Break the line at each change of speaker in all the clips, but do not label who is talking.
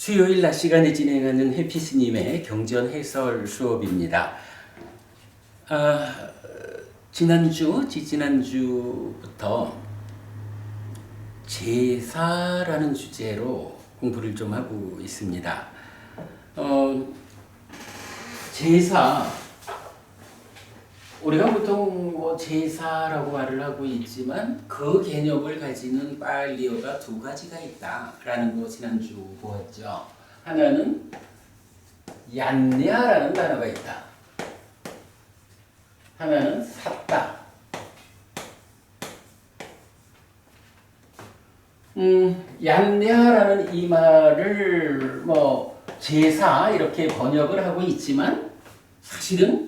수요일 낮 시간에 진행하는 해피스님의 경전 해설 수업입니다. 지지난주부터 제사라는 주제로 공부를 좀 하고 있습니다. 제사, 우리가 보통 제사라고 말을 하고 있지만 그 개념을 가지는 빨리어가 두 가지가 있다라는 거 지난주 보았죠. 하나는 얀냐라는 단어가 있다. 하나는 샀다. 얀냐라는 이 말을 제사 이렇게 번역을 하고 있지만 사실은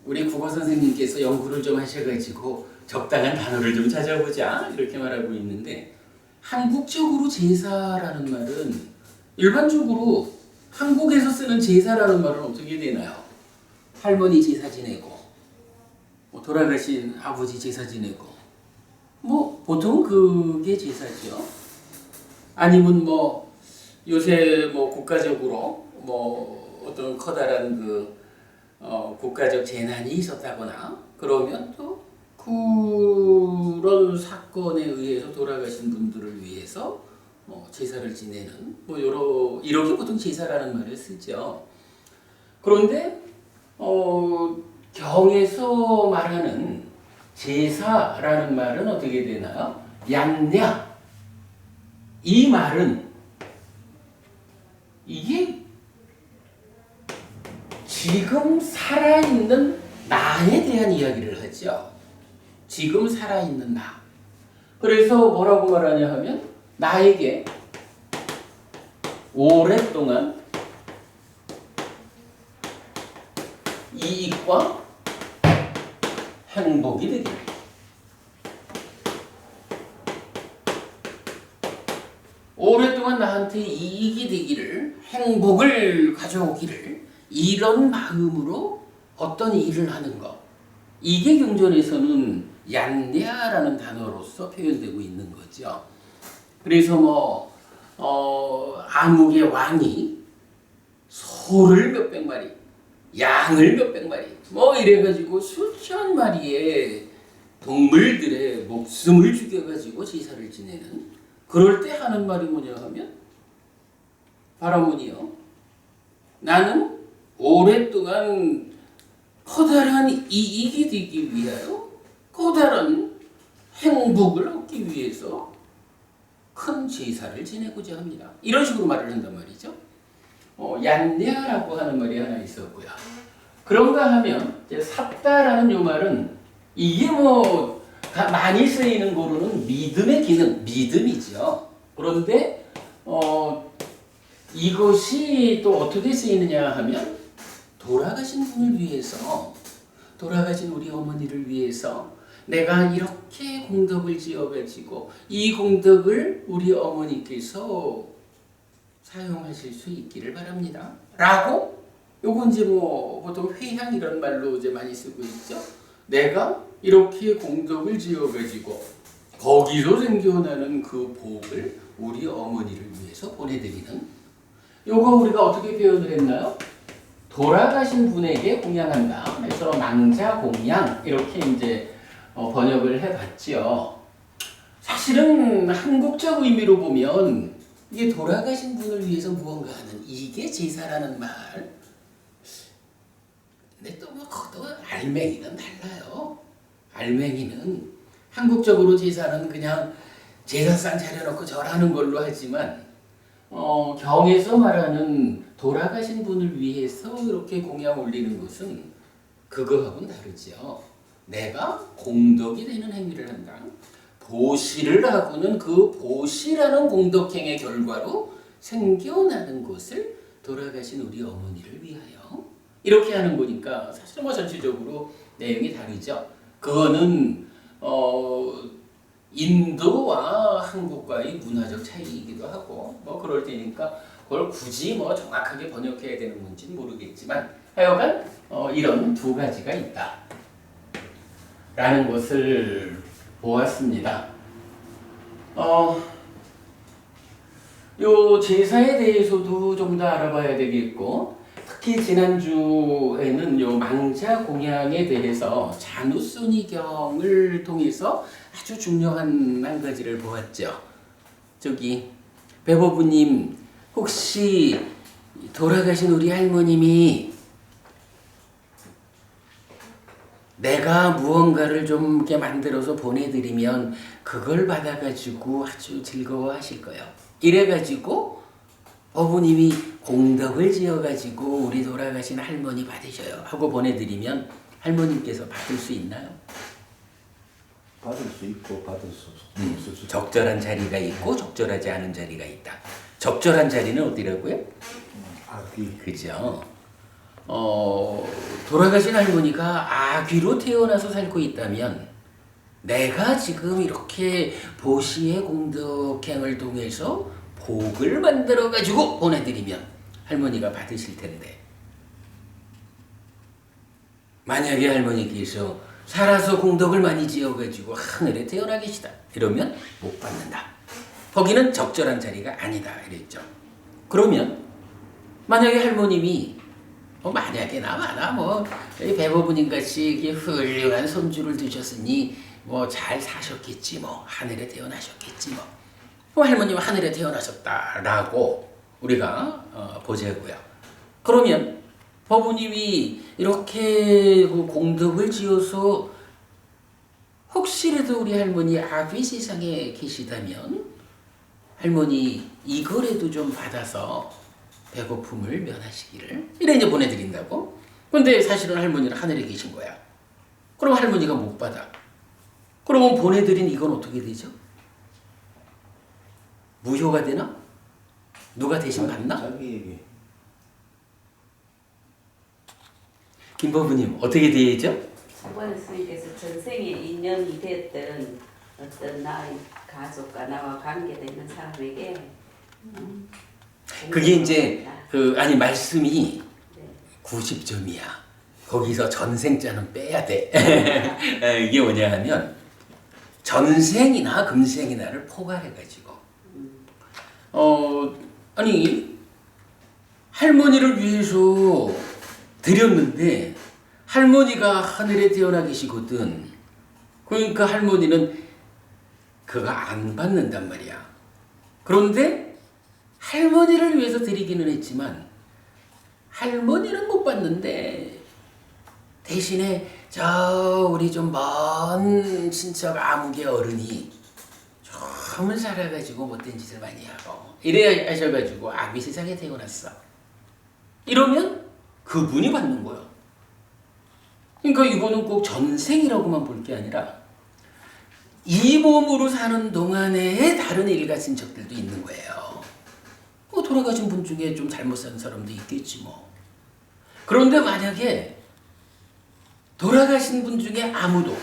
우리 국어 선생님께서 연구를 좀 하셔가지고 적당한 단어를 좀 찾아보자 이렇게 말하고 있는데, 한국적으로 제사라는 말은 일반적으로 한국에서 쓰는 제사라는 말은 어떻게 되나요? 할머니 제사 지내고 돌아가신 아버지 제사 지내고 보통 그게 제사죠. 아니면 요새 국가적으로 어떤 커다란 국가적 재난이 있었다거나 그러면 또 그런 사건에 의해서 돌아가신 분들을 위해서 제사를 지내는 이렇게 보통 제사라는 말을 쓰죠. 그런데 경에서 말하는 제사라는 말은 어떻게 되나요? 얀냐, 이 말은 이게 지금 살아있는 나에 대한 이야기를 하죠. 지금 살아있는 나. 그래서 뭐라고 말하냐 하면 나에게 오랫동안 이익과 행복이 되기를, 오랫동안 나한테 이익이 되기를, 행복을 가져오기를, 이런 마음으로 어떤 일을 하는 것, 이게 경전에서는 얀냐라는 단어로서 표현되고 있는 거죠. 그래서 암흑의 왕이 소를 몇백 마리, 양을 몇백 마리, 이래가지고 수천 마리의 동물들의 목숨을 죽여가지고 제사를 지내는, 그럴 때 하는 말이 뭐냐 하면, 바라문이요, 나는 오랫동안 커다란 이익이 되기 위하여, 커다란 행복을 얻기 위해서 큰 제사를 지내고자 합니다. 이런 식으로 말을 한단 말이죠. 얀냐라고 하는 말이 하나 있었고요. 그런가 하면 샀다라는 요 말은 이게 많이 쓰이는 거로는 믿음의 기능, 믿음이죠. 그런데 이것이 또 어떻게 쓰이느냐 하면, 돌아가신 분을 위해서, 돌아가신 우리 어머니를 위해서 내가 이렇게 공덕을 지어가지고 이 공덕을 우리 어머니께서 사용하실 수 있기를 바랍니다. 라고, 요건 보통 회향 이런 말로 많이 쓰고 있죠. 내가 이렇게 공덕을 지어가지고 거기서 생겨나는 그 복을 우리 어머니를 위해서 보내드리는, 요거 우리가 어떻게 표현을 했나요? 돌아가신 분에게 공양한다. 그래서 망자 공양 이렇게 번역을 해봤죠. 사실은 한국적 의미로 보면 이게 돌아가신 분을 위해서 무언가 하는, 이게 제사라는 말. 근데 또 알맹이는 달라요. 알맹이는 한국적으로 제사는 그냥 제사상 차려놓고 절하는 걸로 하지만, 경에서 말하는 돌아가신 분을 위해서 이렇게 공양 올리는 것은 그거하고는 다르죠. 내가 공덕이 되는 행위를 한다. 보시를 하고는 그 보시라는 공덕행의 결과로 생겨나는 것을 돌아가신 우리 어머니를 위하여 이렇게 하는 거니까 사실 전체적으로 내용이 다르죠. 그거는 인도와 한국과의 문화적 차이이기도 하고 그럴 테니까 그걸 굳이 정확하게 번역해야 되는 건지는 모르겠지만, 하여간 이런 두 가지가 있다 라는 것을 보았습니다. 요 제사에 대해서도 좀 더 알아봐야 되겠고, 특히 지난주에는 요 망자 공양에 대해서 잔우순이경을 통해서 아주 중요한 한 가지를 보았죠. 저기 배보부님, 혹시 돌아가신 우리 할머님이 내가 무언가를 좀 이렇게 만들어서 보내드리면 그걸 받아가지고 아주 즐거워하실 거예요. 이래가지고 어부님이 공덕을 지어가지고 우리 돌아가신 할머니 받으셔요 하고 보내드리면 할머님께서 받을 수 있나요?
받을 수 있고 받을 수 없을 수
적절한 자리가 있고 적절하지 않은 자리가 있다. 적절한 자리는 어디라고요?
아귀.
그죠? 돌아가신 할머니가 아귀로 태어나서 살고 있다면 내가 지금 이렇게 보시의 공덕행을 통해서 복을 만들어 가지고 보내드리면 할머니가 받으실 텐데, 만약에 할머니께서 살아서 공덕을 많이 지어가지고 하늘에 태어나 계시다 이러면 못 받는다. 거기는 적절한 자리가 아니다 이랬죠. 그러면 만약에 할머님이 만약에 나마나 배보부님 같이 훌륭한 손주를 두셨으니 잘 사셨겠지, 하늘에 태어나셨겠지, 할머님 하늘에 태어나셨다라고 우리가 보자고요. 그러면 법부님이 이렇게 공덕을 지어서 혹시라도 우리 할머니 아귀 세상에 계시다면 할머니 이거라도 좀 받아서 배고픔을 면하시기를 이래 이제 보내드린다고. 근데 사실은 할머니는 하늘에 계신 거야. 그럼 할머니가 못 받아. 그러면 보내드린 이건 어떻게 되죠? 무효가 되나? 누가 대신 받나?
자기에게.
김법부님 어떻게 되죠?
저번에 스님께서 전생에 인연이 됐던 어떤 나의 가족과 나와 관계되는 사람에게
그게 이제 아니 말씀이 90점이야. 거기서 전생자는 빼야 돼. 이게 뭐냐 하면 전생이나 금생이나를 포괄해가지고 아니 할머니를 위해서 드렸는데 할머니가 하늘에 태어나 계시거든. 그러니까 할머니는 그거 안 받는단 말이야. 그런데 할머니를 위해서 드리기는 했지만 할머니는 못 받는데 대신에 저 우리 좀 먼 친척 아무개 어른이 좀 살아가지고 못된 짓을 많이 하고 이래 하셔가지고 아귀 세상에 태어났어. 이러면 그분이 받는 거야. 그러니까 이거는 꼭 전생이라고만 볼 게 아니라 이 몸으로 사는 동안에 다른 일가친척들도 있는 거예요. 돌아가신 분 중에 좀 잘못 산 사람도 있겠지 뭐. 그런데 만약에 돌아가신 분 중에 아무도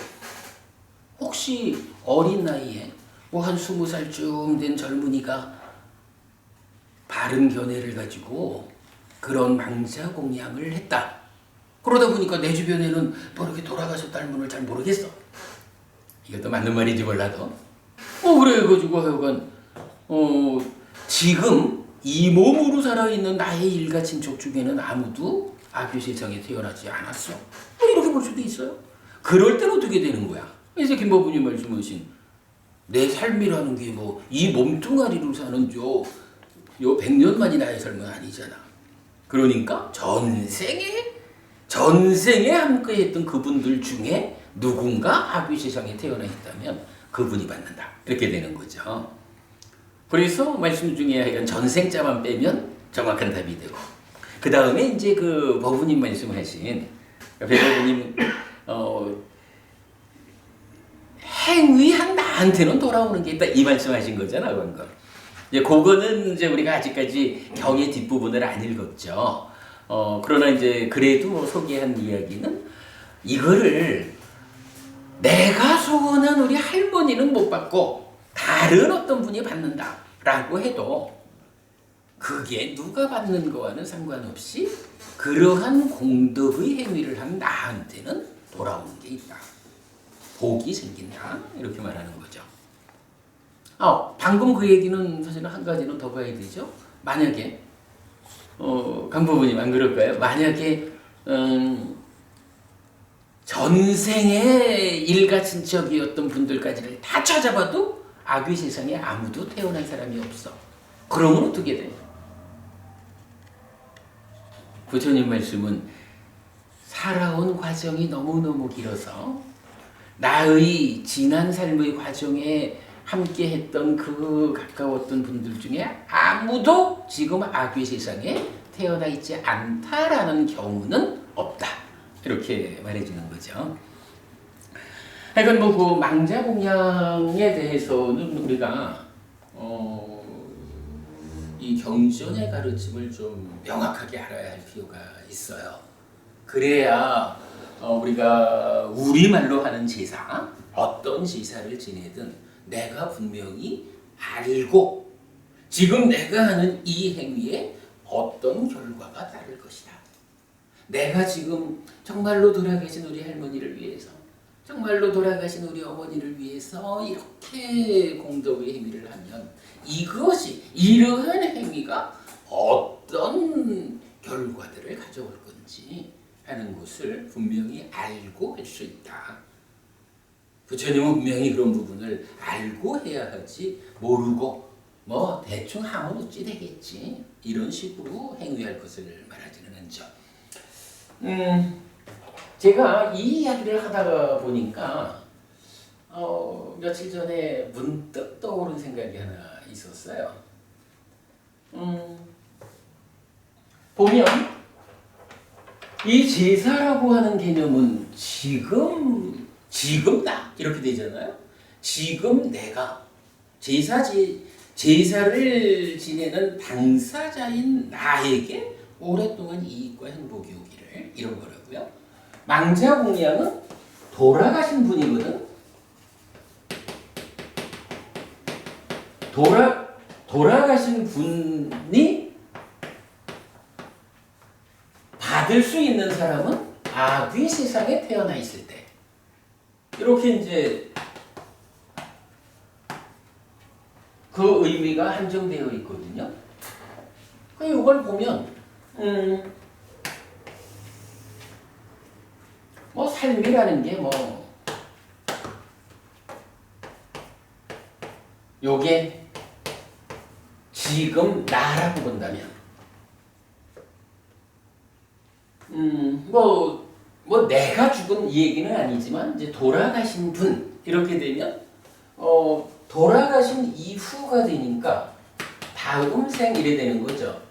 혹시 어린 나이에 한 20살쯤 된 젊은이가 바른 견해를 가지고 그런 망자 공양을 했다. 그러다 보니까 내 주변에는 이렇게 돌아가셨다는 분을 잘 모르겠어. 이것도 맞는 말인지 몰라도 그래가지고 하여간 지금 이 몸으로 살아있는 나의 일가친척 중에는 아무도 아귀 세상에 태어나지 않았어. 이렇게 볼 수도 있어요. 그럴 때는 어떻게 되는 거야? 이제 김법부님 말씀하신 내 삶이라는 게 이 몸뚱아리로 사는 요 100년만이 나의 삶은 아니잖아. 그러니까 전생에 함께했던 그분들 중에 누군가 아귀 세상에 태어나 있다면 그분이 받는다. 이렇게 되는 거죠. 그래서 말씀 중에 하여간 전생자만 빼면 정확한 답이 되고, 그 다음에 이제 그 법부님 말씀하신 배법부님 행위한 나한테는 돌아오는 게 있다 이 말씀하신 거잖아 방금. 이제 그거는 이제 우리가 아직까지 경의 뒷부분을 안 읽었죠. 그러나 이제 그래도 소개한 이야기는 이거를 내가 소원한 우리 할머니는 못 받고 다른 어떤 분이 받는다라고 해도 그게 누가 받는 거와는 상관없이 그러한 공덕의 행위를 한 나한테는 돌아오는 게 있다. 복이 생긴다. 이렇게 말하는 거죠. 방금 그 얘기는 사실은 한 가지는 더 봐야 되죠. 만약에 강 부모님 안 그럴까요? 만약에 전생의 일가 친척이었던 분들까지를 다 찾아봐도 아귀 세상에 아무도 태어난 사람이 없어. 그러면 어떻게 돼? 부처님 말씀은 살아온 과정이 너무너무 길어서 나의 지난 삶의 과정에 함께 했던 그 가까웠던 분들 중에 아무도 지금 아귀 세상에 태어나 있지 않다라는 경우는 없다. 이렇게 말해주는 거죠. 하여간 그 망자공양에 대해서는 우리가 이 경전의 가르침을 좀 명확하게 알아야 할 필요가 있어요. 그래야 우리가 우리말로 하는 제사, 어떤 제사를 지내든 내가 분명히 알고 지금 내가 하는 이 행위에 어떤 결과가 따를 것이다. 내가 지금 정말로 돌아가신 우리 할머니를 위해서, 정말로 돌아가신 우리 어머니를 위해서 이렇게 공덕의 행위를 하면 이것이, 이러한 행위가 어떤 결과들을 가져올 건지 하는 것을 분명히 알고 할 수 있다. 부처님은 분명히 그런 부분을 알고 해야 하지, 모르고 뭐 대충 하면 어찌 되겠지, 이런 식으로 행위할 것을 말하지는 않죠. 제가 이 이야기를 하다가 보니까 며칠 전에 문득 떠오른 생각이 하나 있었어요. 보면 이 제사라고 하는 개념은 지금 나 이렇게 되잖아요. 지금 내가 제사를 지내는 당사자인 나에게 오랫동안 이익과 행복이 오기를, 이런 거라고요. 망자공양은 돌아가신 분이거든. 돌아가신 분이 받을 수 있는 사람은 아귀 세상에 태어나 있을 때, 이렇게 이제 그 의미가 한정되어 있거든요. 이걸 보면 뭐 삶이라는 게 뭐 요게 지금 나라고 본다면 뭐 내가 죽은 이 얘기는 아니지만 이제 돌아가신 분, 이렇게 되면 돌아가신 이후가 되니까 다음 생 이래 되는 거죠.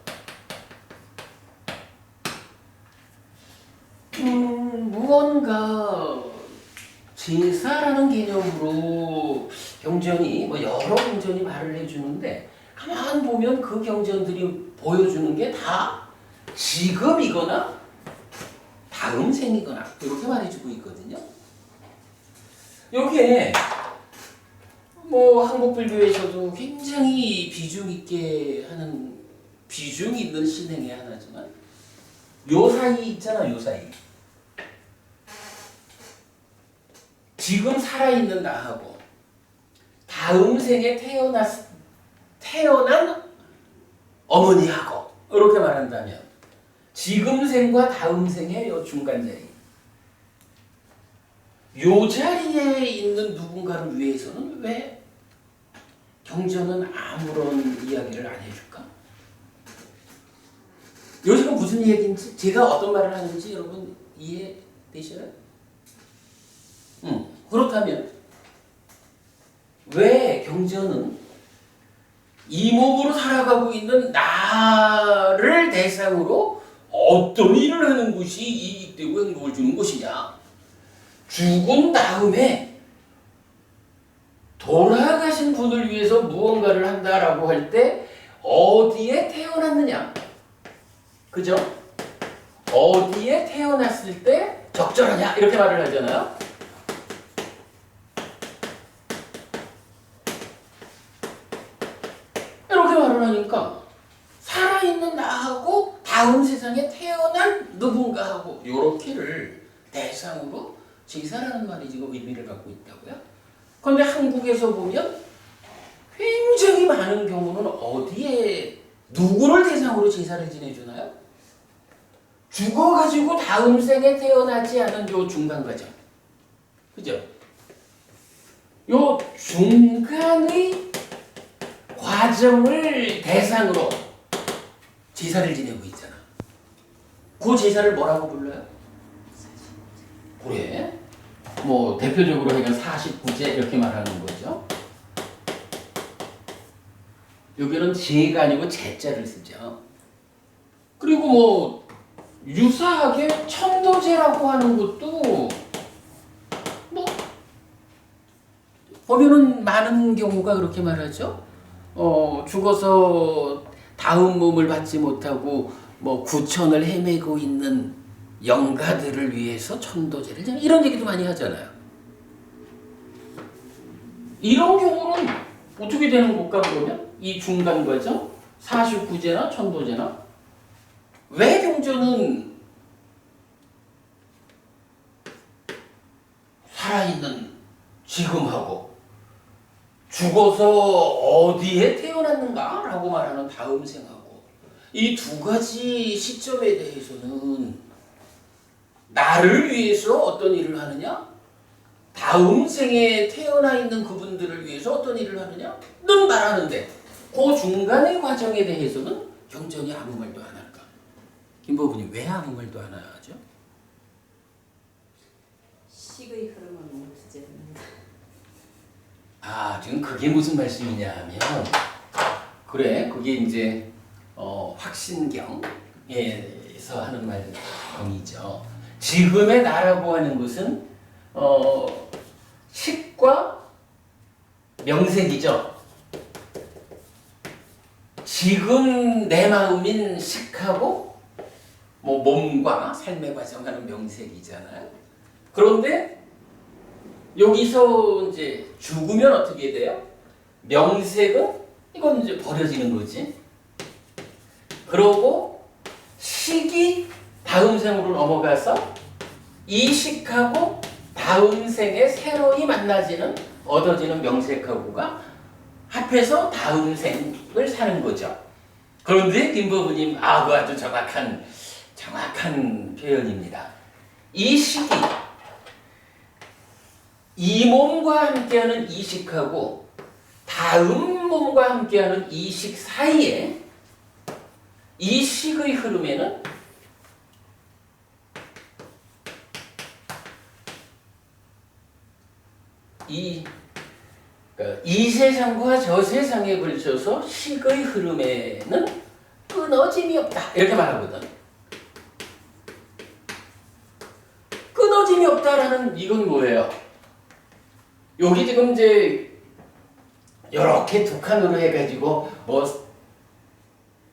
무언가 제사라는 개념으로 경전이 뭐 여러 경전이 말을 해주는데, 가만 보면 그 경전들이 보여주는 게 다 지금이거나 다음 생이거나 이렇게 말해주고 있거든요. 이게 뭐 한국불교에서도 굉장히 비중 있게 하는, 비중 있는 신행의 하나지만 요 사이 있잖아, 요 사이. 지금 살아있는 나하고 다음 생에 태어난 어머니하고 이렇게 말한다면 지금 생과 다음 생의 요 중간 자리, 요 자리에 있는 누군가를 위해서는 왜 경전은 아무런 이야기를 안 해줄까? 요즘은 무슨 얘기인지, 제가 어떤 말을 하는지 여러분 이해되시나요? 그렇다면 왜 경전은 이 몸으로 살아가고 있는 나를 대상으로 어떤 일을 하는 것이 이익되고 행복을 주는 것이냐? 죽은 다음에 돌아가신 분을 위해서 무언가를 한다라고 할 때 어디에 태어났느냐? 그죠? 어디에 태어났을 때 적절하냐? 이렇게 말을 하잖아요. 이렇게 말을 하니까 살아있는 나하고 다음 세상에 태어난 누군가하고 요렇게를 대상으로 제사라는 말이 지금 의미를 갖고 있다고요. 그런데 한국에서 보면 굉장히 많은 경우는 어디에 누구를 대상으로 제사를 지내주나요? 죽어가지고 다음 생에 태어나지 않은 요 중간 과정, 그죠? 요 중간의 과정을 대상으로 제사를 지내고 있잖아. 그 제사를 뭐라고 불러요? 그래. 뭐 대표적으로 그냥 49제 이렇게 말하는 거죠. 여기는 제가 아니고 제자를 쓰죠. 그리고 뭐 유사하게 천도제라고 하는 것도 뭐 보면은 많은 경우가 그렇게 말하죠. 죽어서 다음 몸을 받지 못하고 뭐 구천을 헤매고 있는 영가들을 위해서 천도제를 이런 얘기도 많이 하잖아요. 이런 경우는 어떻게 되는 걸까 그러면? 이 중간 과정 49제나 천도제나 왜 경전은 살아있는 지금하고 죽어서 어디에 태어났는가 라고 말하는 다음 생하고 이 두 가지 시점에 대해서는 나를 위해서 어떤 일을 하느냐? 다음 생에 태어나 있는 그분들을 위해서 어떤 일을 하느냐?는 말하는데 그 중간의 과정에 대해서는 경전이 아무 말도 안 할까? 김보부님 왜 아무 말도 안 하죠?
식의 흐름을 멈추지 않는다.
아, 지금 그게 무슨 말씀이냐 하면 그래, 그게 이제 확신경에서 하는 말이죠. 지금의 나라고 하는 것은 식과 명색이죠. 지금 내 마음인 식하고 뭐 몸과 삶의 과정하는 명색이잖아요. 그런데 여기서 이제 죽으면 어떻게 돼요? 명색은 이건 이제 버려지는 거지. 그러고 식이 다음 생으로 넘어가서 이 식하고 다음 생에 새로이 만나지는 얻어지는 명색하고가 합해서 다음 생을 사는 거죠. 그런데 김보부님 그거 아주 정확한 표현입니다. 이 식이 이 몸과 함께하는 이 식하고 다음 몸과 함께하는 이 식 사이에 이 식의 흐름에는 이 세상과 저 세상에 걸쳐서 식의 흐름에는 끊어짐이 없다 이렇게 말하거든. 끊어짐이 없다라는 이건 뭐예요? 여기 지금 이제 이렇게 두 칸으로 해가지고 뭐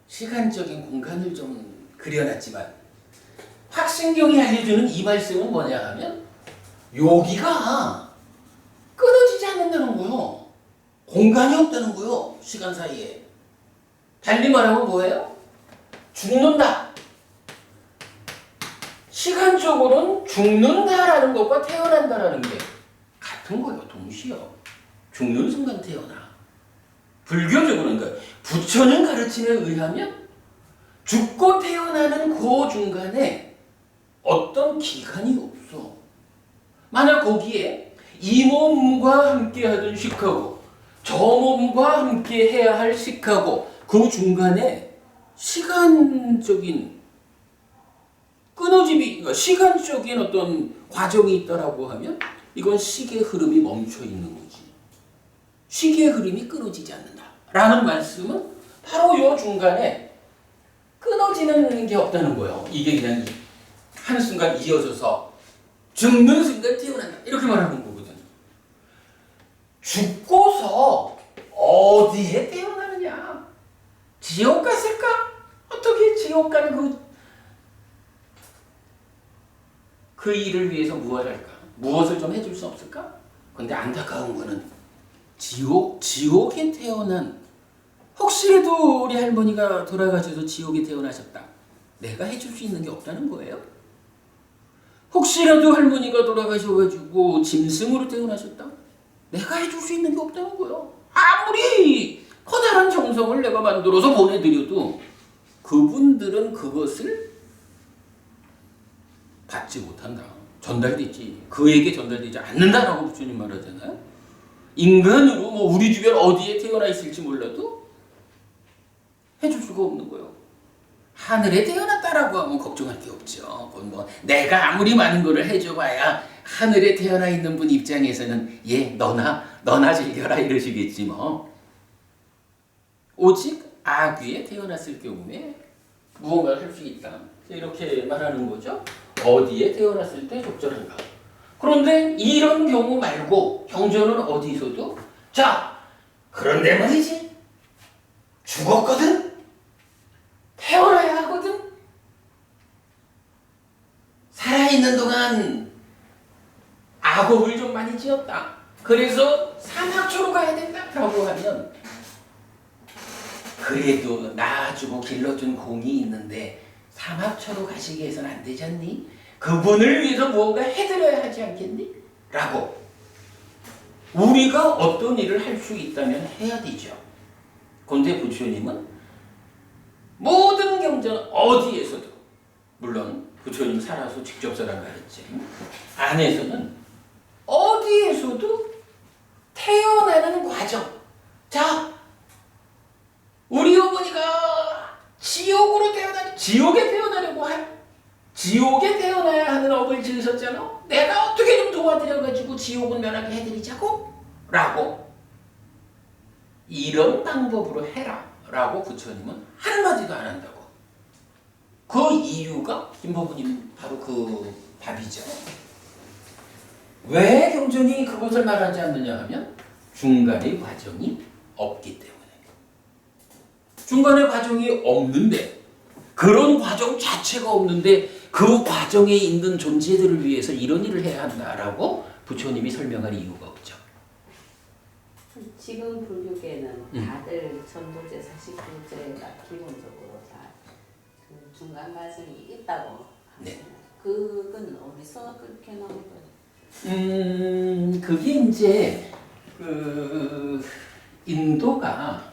시간적인 공간을 좀 그려놨지만 확신경이 알려주는 이 말씀은 뭐냐 하면 여기가 끊어지지 않는다는 거요. 공간이 없다는 거요. 시간 사이에. 달리 말하면 뭐예요? 죽는다. 시간적으로는 죽는다라는 것과 태어난다라는 게 같은 거예요. 동시요. 죽는 순간 태어나. 불교적으로는 그러니까 부처님 가르침에 의하면 죽고 태어나는 그 중간에 어떤 기간이 없어. 만약 거기에 이 몸과 함께 하던 식하고 저 몸과 함께 해야 할 식하고 그 중간에 시간적인 끊어짐이, 그러니까 시간적인 어떤 과정이 있다라고 하면 이건 식의 흐름이 멈춰 있는 거지. 식의 흐름이 끊어지지 않는다. 라는 말씀은 바로 이 중간에 끊어지는 게 없다는 거예요. 이게 그냥 한순간 이어져서 죽는 순간 태어난다. 이렇게 말하는 거거든. 죽고서 어디에 태어나느냐? 지옥 갔을까? 어떻게 지옥 가는 그 일을 위해서 무엇을 할까? 무엇을 좀 해줄 수 없을까? 근데 안타까운 거는 지옥에 태어난 혹시라도 우리 할머니가 돌아가셔서 지옥에 태어나셨다. 내가 해줄 수 있는 게 없다는 거예요. 혹시라도 할머니가 돌아가셔가지고 짐승으로 태어나셨다. 내가 해줄 수 있는 게 없다는 거예요. 아무리 커다란 정성을 내가 만들어서 보내드려도 그분들은 그것을 받지 못한다. 전달되지. 그에게 전달되지 않는다라고 부처님 말하잖아요. 인간으로 뭐 우리 주변 어디에 태어나 있을지 몰라도 해줄 수가 없는 거예요. 하늘에 태어났다라고 하면 걱정할 게 없죠. 그건 뭐 내가 아무리 많은 거를 해줘봐야 하늘에 태어나 있는 분 입장에서는 너나 즐겨라 이러시겠지 뭐. 오직 아귀에 태어났을 경우에 무언가를 할 수 있다. 이렇게 말하는 거죠. 어디에 태어났을 때 적절한가. 그런데 이런 경우 말고 경전은 어디서도 자, 그런데 말이지. 죽었거든. 태어나야 하거든. 살아있는 동안 악업을 좀 많이 지었다. 그래서 사막초로 가야 된다라고 하면 그래도 낳아주고 길러준 공이 있는데 사막초로 가시게 해서는 안 되지 않니? 그분을 위해서 무언가 해드려야 하지 않겠니? 라고 우리가 어떤 일을 할 수 있다면 해야 되죠. 그런데 부처님은 모든 경전 어디에서도 물론 부처님 살아서 직접 설한 가르침 안에서는 어디에서도 태어나는 과정. 자, 우리 어머니가 지옥에 태어나야 하는 업을 지으셨잖아. 내가 어떻게 좀 도와드려가지고 지옥은 면하게 해드리자고? 라고 이런 방법으로 해라 라고 부처님은 한마디도 안 한다고. 그 이유가 김법부님 바로 그 답이죠. 왜 경전이 그것을 말하지 않느냐 하면 중간의 과정이 없기 때문에. 중간의 과정이 없는데 그런 과정 자체가 없는데 그 과정에 있는 존재들을 위해서 이런 일을 해야 한다라고 부처님이 설명할 이유가 없죠.
지금 불교계는 다들 전도제사, 식도제가 기본적으로 다그 중간 과정이 있다고
네.
그건 어디서 그렇게 나온 거예요?
그게 이제 그 인도가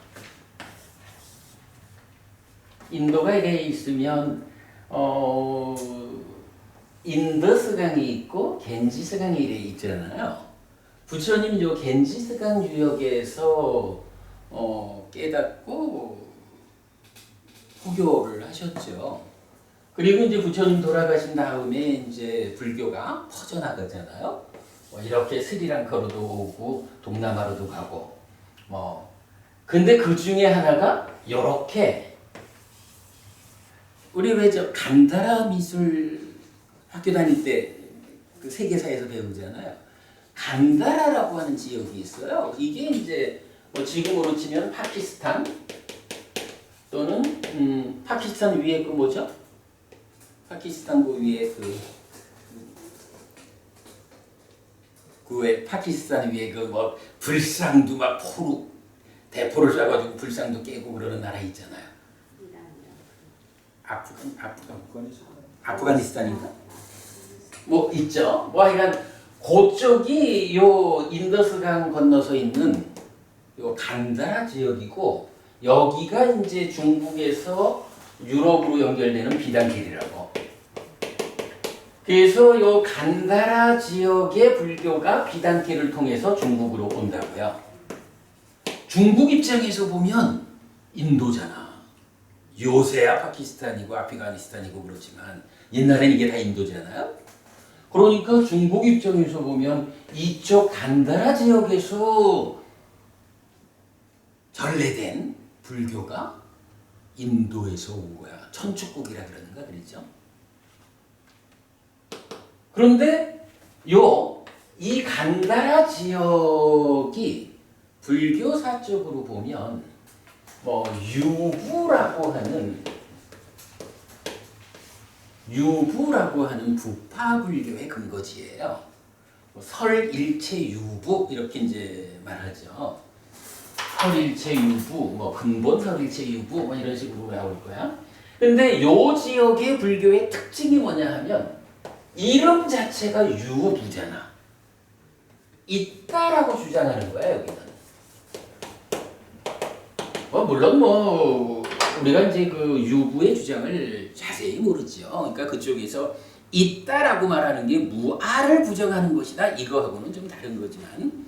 이래 있으면 인더스강이 있고 겐지스강이 이래 있잖아요. 부처님 요 겐지스강 유역에서 깨닫고 포교를 하셨죠. 그리고 이제 부처님 돌아가신 다음에 이제 불교가 퍼져나가잖아요. 이렇게 스리랑카로도 오고 동남아로도 가고 근데 그 중에 하나가 요렇게 우리 왜 저 간다라 미술 학교 다닐 때 그 세계사에서 배우잖아요. 간다라라고 하는 지역이 있어요. 이게 이제 지금으로 치면 파키스탄 또는 파키스탄 위에 그 뭐죠? 파키스탄 그 위에 그 파키스탄 위에 그 뭐 불상도 막 대포를 쏴가지고 불상도 깨고 그러는 나라 있잖아요. 아프가니스탄인가? 뭐 있죠. 뭐 하여간 그쪽이 요 인더스강 건너서 있는 요 간다라 지역이고 여기가 이제 중국에서 유럽으로 연결되는 비단길이라고. 그래서 요 간다라 지역의 불교가 비단길을 통해서 중국으로 온다고요. 중국 입장에서 보면 인도잖아. 요새야 파키스탄이고 아프가니스탄이고 그렇지만 옛날엔 이게 다 인도잖아요. 그러니까 중국 입장에서 보면 이쪽 간다라 지역에서 전래된 불교가 인도에서 온 거야. 천축국이라 그러는가 그랬죠. 그런데 이 간다라 지역이 불교사적으로 보면 유부라고 하는 부파 불교의 근거지예요. 설일체유부 이렇게 이제 말하죠. 설일체유부, 근본 설일체유부 이런 식으로 나올 거야. 근데 요 지역의 불교의 특징이 뭐냐 하면 이름 자체가 유부잖아. 있다라고 주장하는 거야 여기는. 물론 뭐 우리가 이제 그 유부의 주장을 자세히 모르죠. 그러니까 그쪽에서 있다라고 말하는 게 무아를 부정하는 것이다. 이거하고는 좀 다른 거지만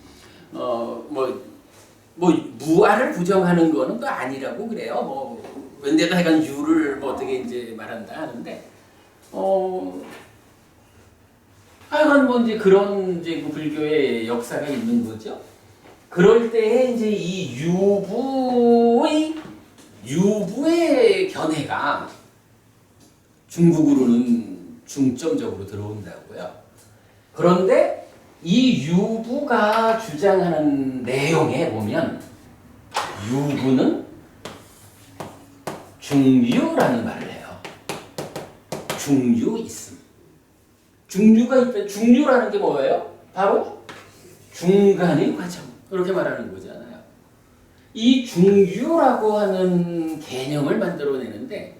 무아를 부정하는 거는 또 아니라고 그래요. 근데도 하여간 유를 어떻게 이제 말한다 하는데 하여간 이제 그런 이제 그 불교의 역사가 있는 거죠. 그럴 때에 이제 이 유부의 견해가 중국으로는 중점적으로 들어온다고요. 그런데 이 유부가 주장하는 내용에 보면 유부는 중유라는 말을 해요. 중유 있음. 중유가 있다. 중유라는 게 뭐예요? 바로 중간의 과정. 그렇게 말하는 거잖아요. 이 중유라고 하는 개념을 만들어내는데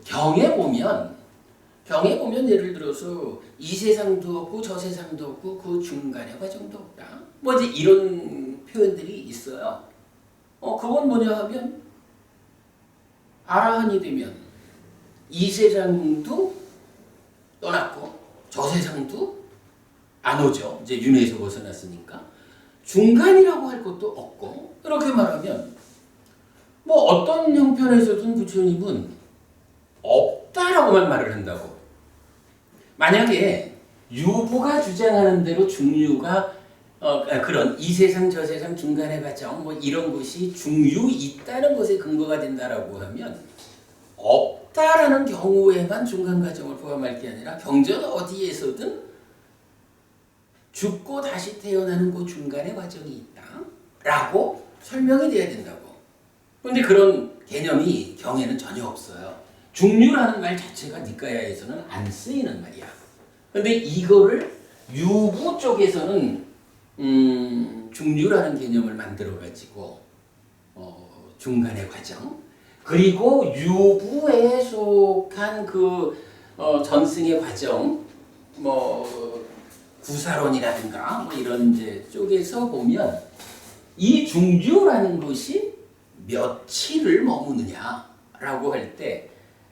경에 보면 예를 들어서 이 세상도 없고 저 세상도 없고 그 중간의 과정도 없다. 이제 이런 표현들이 있어요. 그건 뭐냐 하면 아라한이 되면 이 세상도 떠났고 저 세상도 안 오죠. 이제 윤회에서 벗어났으니까 중간이라고 할 것도 없고 이렇게 말하면 어떤 형편에서든 부처님은 없다라고만 말을 한다고. 만약에 유부가 주장하는 대로 중유가 그런 이 세상 저 세상 중간의 과정 이런 것이 중유 있다는 것에 근거가 된다라고 하면 없다라는 경우에만 중간 과정을 포함할 게 아니라 경전 어디에서든 죽고 다시 태어나는 그 중간의 과정이 있다라고 설명이 돼야 된다고. 그런데 그런 개념이 경에는 전혀 없어요. 중유라는 말 자체가 니까야에서는 안 쓰이는 말이야. 근데 이거를 유부 쪽에서는 중유라는 개념을 만들어가지고 중간의 과정 그리고 유부에 속한 그 전승의 과정 구사론이라든가 이런 이제 쪽에서 보면 이 중유라는 것이 며칠을 머무느냐라고 할 때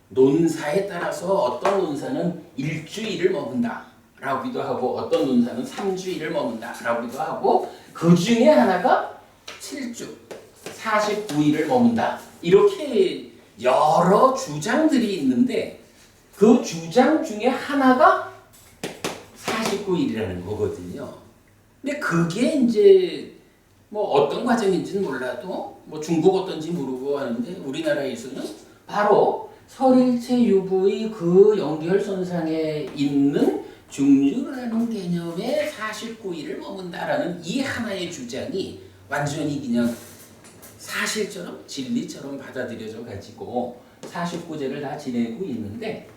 논사에 따라서 어떤 논사는 일주일을 머문다라고도 하고 어떤 논사는 3주일을 머문다라고도 하고 그 중에 하나가 7주 49일을 머문다 이렇게 여러 주장들이 있는데 그 주장 중에 하나가 49일이라는 거거든요. 근데 그게 이제 어떤 과정인지는 몰라도 중국 어떤지 모르고 하는데 우리나라에서는 바로 설일체 유부의 그 연결선상에 있는 중유라는 개념의 49일을 머문다라는 이 하나의 주장이 완전히 그냥 사실처럼 진리처럼 받아들여져 가지고 49제를 다 지내고 있는데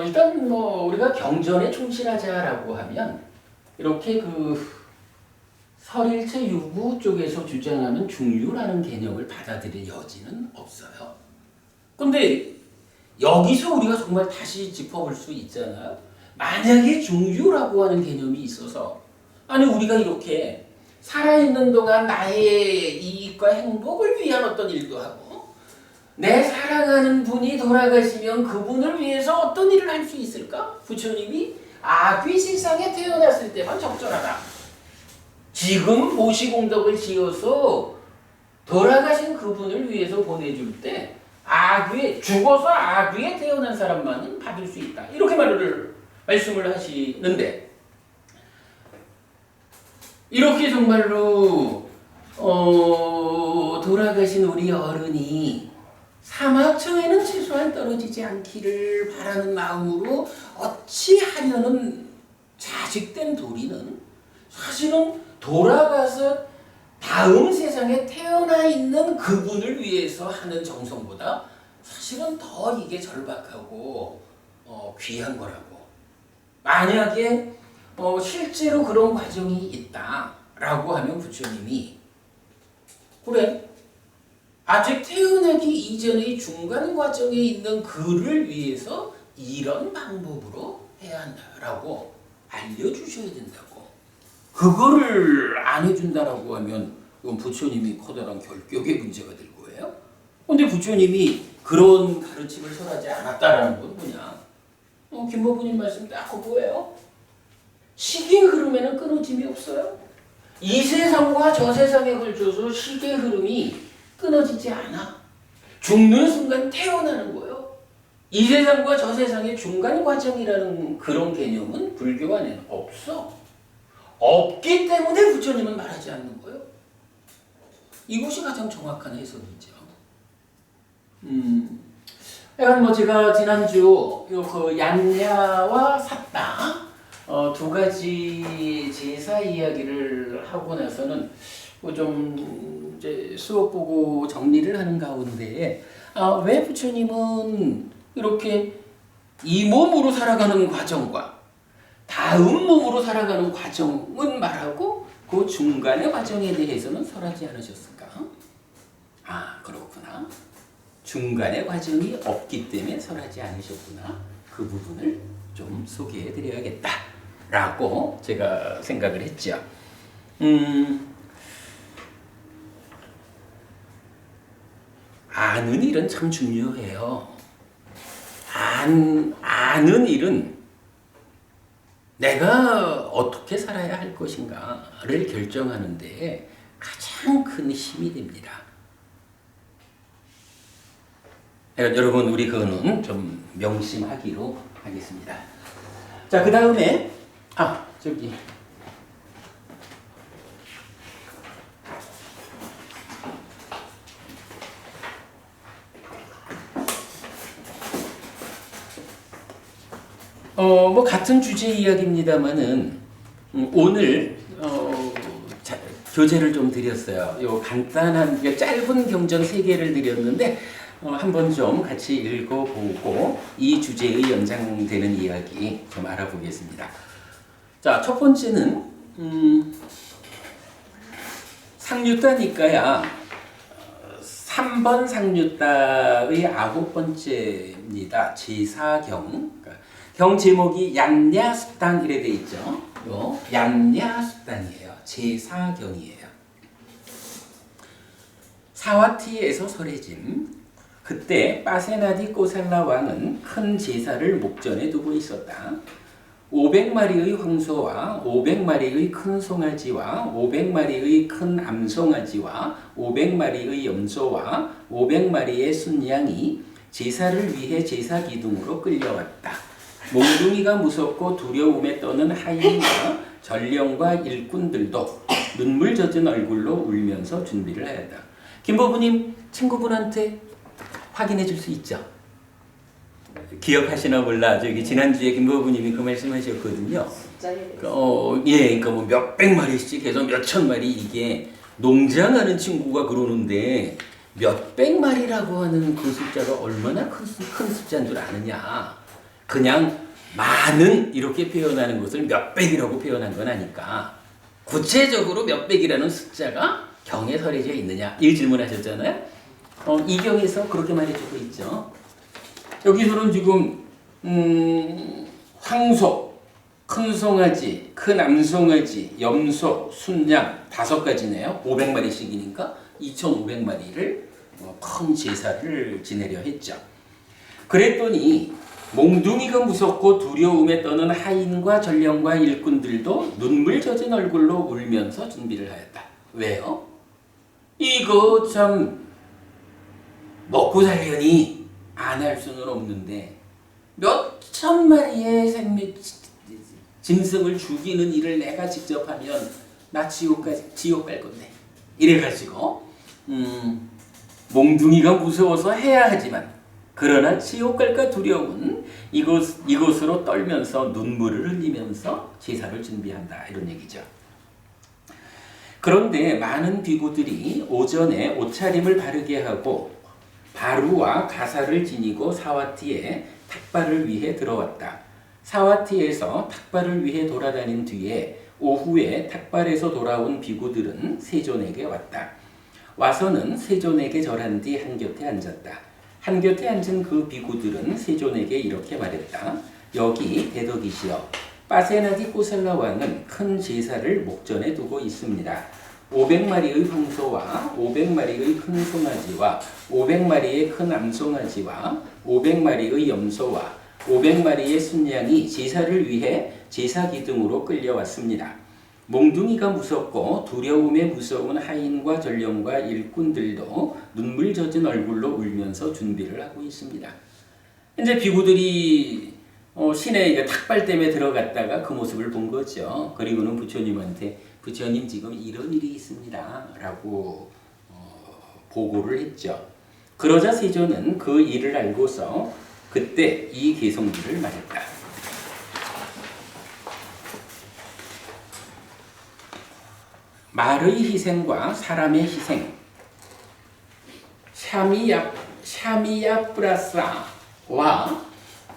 일단 우리가 경전에 충실하자라고 하면 이렇게 그 설일체 유부 쪽에서 주장하는 중유라는 개념을 받아들일 여지는 없어요. 근데 여기서 우리가 정말 다시 짚어볼 수 있잖아요. 만약에 중유라고 하는 개념이 있어서 우리가 이렇게 살아있는 동안 나의 이익과 행복을 위한 어떤 일도 하고 내 사랑하는 분이 돌아가시면 그분을 위해서 어떤 일을 할 수 있을까? 부처님이 아귀 세상에 태어났을 때만 적절하다. 지금 보시공덕을 지어서 돌아가신 그분을 위해서 보내줄 때 죽어서 아귀에 태어난 사람만은 받을 수 있다. 이렇게 말씀을 하시는데 이렇게 정말로 돌아가신 우리 어른이 사막처에는 최소한 떨어지지 않기를 바라는 마음으로 어찌하려는 자식된 도리는 사실은 돌아가서 다음 세상에 태어나 있는 그분을 위해서 하는 정성보다 사실은 더 이게 절박하고 귀한 거라고. 만약에 실제로 그런 과정이 있다라고 하면 부처님이 그래 아직 태어나기 이전의 중간 과정에 있는 그를 위해서 이런 방법으로 해야 한다라고 알려주셔야 된다고. 그거를 안 해준다라고 하면 이건 부처님이 커다란 결격의 문제가 될 거예요. 근데 부처님이 그런 가르침을 설하지 않았다라는 건 뭐냐? 김보부님 말씀 딱 그거예요. 시기의 흐름에는 끊어짐이 없어요. 이 세상과 저 세상에 걸쳐서 시기의 흐름이 끊어지지 않아. 죽는 순간 태어나는 거예요. 이 세상과 저 세상의 중간 과정이라는 그런 개념은 불교 안에는 없어. 없기 때문에 부처님은 말하지 않는 거예요. 이것이 가장 정확한 해석이죠. 약간 뭐 제가 지난주 그 얀야와 삿다 두 가지 제사 이야기를 하고 나서는 좀 이제 수업 보고 정리를 하는 가운데 왜 부처님은 이렇게 이 몸으로 살아가는 과정과 다음 몸으로 살아가는 과정은 말하고 그 중간의 과정에 대해서는 설하지 않으셨을까? 그렇구나. 중간의 과정이 없기 때문에 설하지 않으셨구나. 그 부분을 좀 소개해 드려야겠다 라고 제가 생각을 했죠. 아는 일은 참 중요해요. 아는 일은 내가 어떻게 살아야 할 것인가를 결정하는 데 가장 큰 힘이 됩니다. 여러분 우리 그거는 좀 명심하기로 하겠습니다. 자, 그 다음에 저기 뭐 같은 주제 이야기입니다만은 오늘 교재를 좀 드렸어요. 요 간단한 짧은 경전 3개를 드렸는데 한번 좀 같이 읽어보고 이 주제의 연장되는 이야기 좀 알아보겠습니다. 자, 첫 번째는 상류다니까야 3번 상류다의 9번째입니다. 제사경. 경 제목이 얀야숙단 이래 돼 있죠. 요 얀야숙단이에요. 제사경이에요. 사와티에서 설해짐. 그때 파세나디 꼬살라 왕은 큰 제사를 목전에 두고 있었다. 500마리의 황소와 500마리의 큰 송아지와 500마리의 큰 암송아지와 500마리의 염소와 500마리의 순양이 제사를 위해 제사 기둥으로 끌려왔다. 몽둥이가 무섭고 두려움에 떠는 하인과 전령과 일꾼들도 눈물 젖은 얼굴로 울면서 준비를 하였다. 김보부님 친구분한테 확인해 줄 수 있죠? 기억하시나 몰라. 저기 지난주에 김보부님이 그 말씀하셨거든요. 그러니까 뭐 몇백 마리씩 해서 몇천 마리 이게 농장하는 친구가 그러는데 몇백 마리라고 하는 그 숫자가 얼마나 큰 숫자인 줄 아느냐. 그냥 많은 이렇게 표현하는 것을 몇백이라고 표현한 건 아니까 구체적으로 몇백이라는 숫자가 경에 설해져 있느냐 이 질문하셨잖아요. 이 경에서 그렇게 말해주고 있죠. 여기서는 지금 황소, 큰 송아지, 큰 암송아지, 염소, 순양 5가지네요. 500마리씩이니까 2,500마리를 큰 제사를 지내려 했죠. 그랬더니 몽둥이가 무섭고 두려움에 떠는 하인과 전령과 일꾼들도 눈물 젖은 얼굴로 울면서 준비를 하였다. 왜요? 이거 참 먹고 살려니 안 할 수는 없는데 몇천 마리의 짐승을 죽이는 일을 내가 직접 하면 나 지옥 갈 건데 이래가지고 몽둥이가 무서워서 해야 하지만 그러나 지옥 갈까 두려운 이곳으로 떨면서 눈물을 흘리면서 제사를 준비한다 이런 얘기죠. 그런데 많은 비구들이 오전에 옷차림을 바르게 하고 바루와 가사를 지니고 사와티에 탁발을 위해 들어왔다. 사와티에서 탁발을 위해 돌아다닌 뒤에 오후에 탁발에서 돌아온 비구들은 세존에게 왔다. 와서는 세존에게 절한 뒤 한곁에 앉았다. 한곁에 앉은 그 비구들은 세존에게 이렇게 말했다. 여기 대덕이시여, 파세나디 꼬살라 왕은 큰 제사를 목전에 두고 있습니다. 500마리의 황소와 500마리의 큰 송아지와 500마리의 큰 암송아지와 500마리의 염소와 500마리의 순양이 제사를 위해 제사 기둥으로 끌려왔습니다. 몽둥이가 무섭고 두려움에 무서운 하인과 전령과 일꾼들도 눈물 젖은 얼굴로 울면서 준비를 하고 있습니다. 이제 비구들이 시내에 탁발댐에 들어갔다가 그 모습을 본 거죠. 그리고는 부처님한테 부처님 지금 이런 일이 있습니다 라고 보고를 했죠. 그러자 세존은 그 일을 알고서 그때 이 개성들을 말했다. 말의 희생과 사람의 희생, 샤미야 프라사와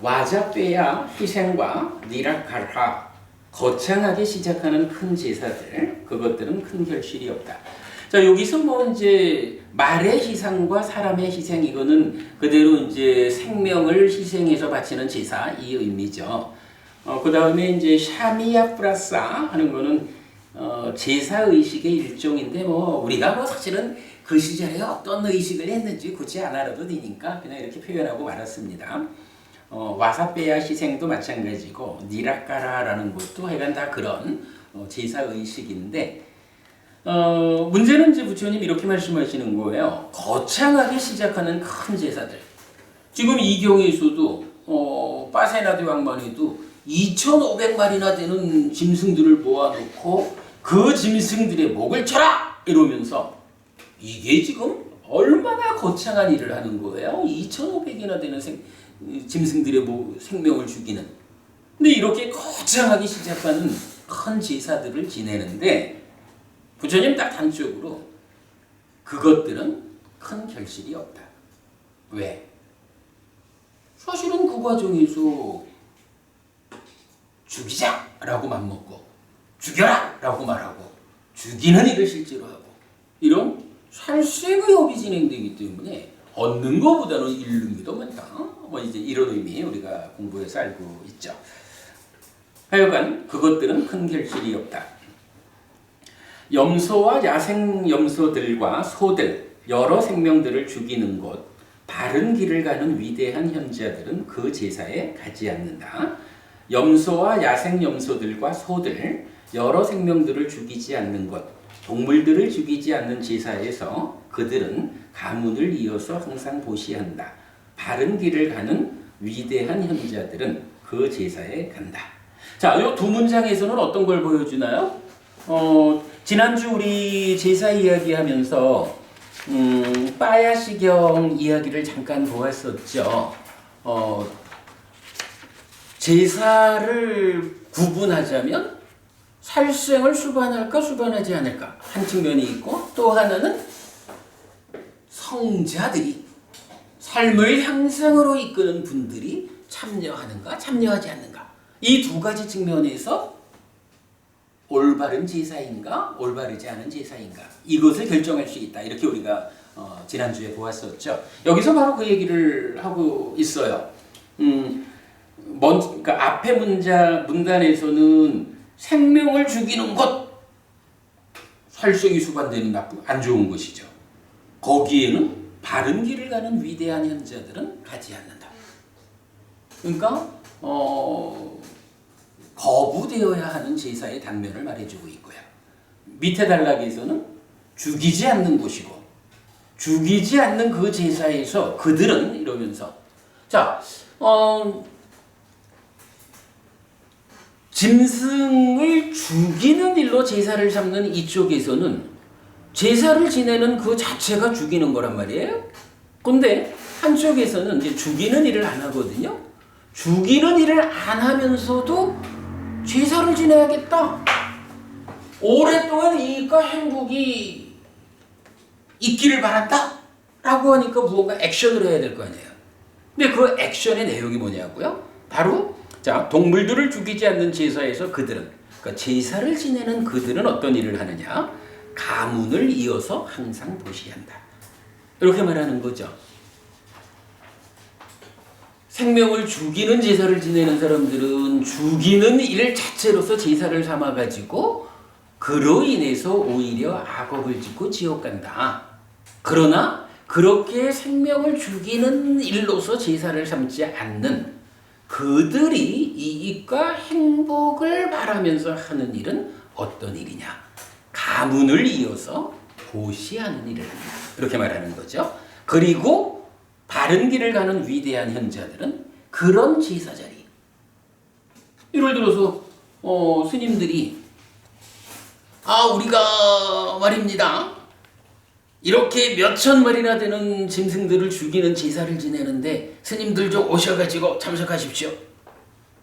와자페야 희생과 니라카라, 거창하게 시작하는 큰 제사들, 그것들은 큰 결실이 없다. 자, 여기서 뭐 이제 말의 희생과 사람의 희생, 이거는 그대로 이제 생명을 희생해서 바치는 제사, 이 의미죠. 그 다음에 이제 샤미야 프라사 하는 거는 제사 의식의 일종인데 뭐 우리가 뭐 사실은 그 시절에 어떤 의식을 했는지 굳이 안 알아도 되니까 그냥 이렇게 표현하고 말았습니다. 와사페야 희생도 마찬가지고 니라카라라는 것도 하여간 다 그런 제사 의식인데 문제는 이제 부처님 이렇게 말씀하시는 거예요. 거창하게 시작하는 큰 제사들. 지금 이 경에서도 파세나드 왕만에도 2,500마리나 되는 짐승들을 모아놓고 그 짐승들의 목을 쳐라! 이러면서 이게 지금 얼마나 거창한 일을 하는 거예요. 2,500이나 되는 짐승들의 생명을 죽이는. 근데 이렇게 거창하게 시작하는 큰 제사들을 지내는데 부처님 딱 단적으로 그것들은 큰 결실이 없다. 왜? 사실은 그 과정에서 죽이자라고 맘먹고 죽여라라고 말하고 죽이는 일을 실제로 하고 이런 살생의 업이 진행되기 때문에 얻는 것보다는 잃는 게 더 많다. 뭐 이제 이런 의미 우리가 공부해서 알고 있죠. 하여간 그것들은 큰 결실이 없다. 염소와 야생 염소들과 소들 여러 생명들을 죽이는 것, 바른 길을 가는 위대한 현자들은 그 제사에 가지 않는다. 염소와 야생 염소들과 소들 여러 생명들을 죽이지 않는 것, 동물들을 죽이지 않는 제사에서 그들은 가문을 이어서 항상 보시한다. 바른 길을 가는 위대한 현자들은 그 제사에 간다. 자, 이 두 문장에서는 어떤 걸 보여주나요? 지난주 우리 제사 이야기하면서 빠야시경 이야기를 잠깐 보았었죠. 제사를 구분하자면 살생을 수반할까 수반하지 않을까 한 측면이 있고 또 하나는 성자들이 삶을 향상으로 이끄는 분들이 참여하는가 참여하지 않는가 이 두 가지 측면에서 올바른 제사인가 올바르지 않은 제사인가 이것을 결정할 수 있다. 이렇게 우리가 지난주에 보았었죠. 여기서 바로 그 얘기를 하고 있어요. 그러니까 앞에 문단에서는 생명을 죽이는 것 살생이 수반되는 나쁜 안 좋은 것이죠. 거기에는 바른 길을 가는 위대한 현자들은 가지 않는다. 그러니까 거부되어야 하는 제사의 단면을 말해주고 있고요. 밑에 단락에서는 죽이지 않는 곳이고 죽이지 않는 그 제사에서 그들은 이러면서 자 짐승을 죽이는 일로 제사를 삼는 이쪽에서는 제사를 지내는 그 자체가 죽이는 거란 말이에요. 근데 한쪽에서는 이제 죽이는 일을 안 하거든요. 죽이는 일을 안 하면서도 제사를 지내야겠다. 오랫동안 이익과 행복이 있기를 바란다. 라고 하니까 무언가 액션을 해야 될 거 아니에요. 근데 그 액션의 내용이 뭐냐고요? 바로 자, 동물들을 죽이지 않는 제사에서 그들은 그러니까 제사를 지내는 그들은 어떤 일을 하느냐? 가문을 이어서 항상 보시한다. 이렇게 말하는 거죠. 생명을 죽이는 제사를 지내는 사람들은 죽이는 일 자체로서 제사를 삼아가지고 그로 인해서 오히려 악업을 짓고 지옥 간다. 그러나 그렇게 생명을 죽이는 일로서 제사를 삼지 않는 그들이 이익과 행복을 바라면서 하는 일은 어떤 일이냐? 가문을 이어서 보시하는 일을 이렇게 말하는 거죠. 그리고 바른 길을 가는 위대한 현자들은 그런 제사 자리. 예를 들어서 스님들이 우리가 말입니다. 이렇게 몇천 마리나 되는 짐승들을 죽이는 제사를 지내는데 스님들 좀 오셔가지고 참석하십시오.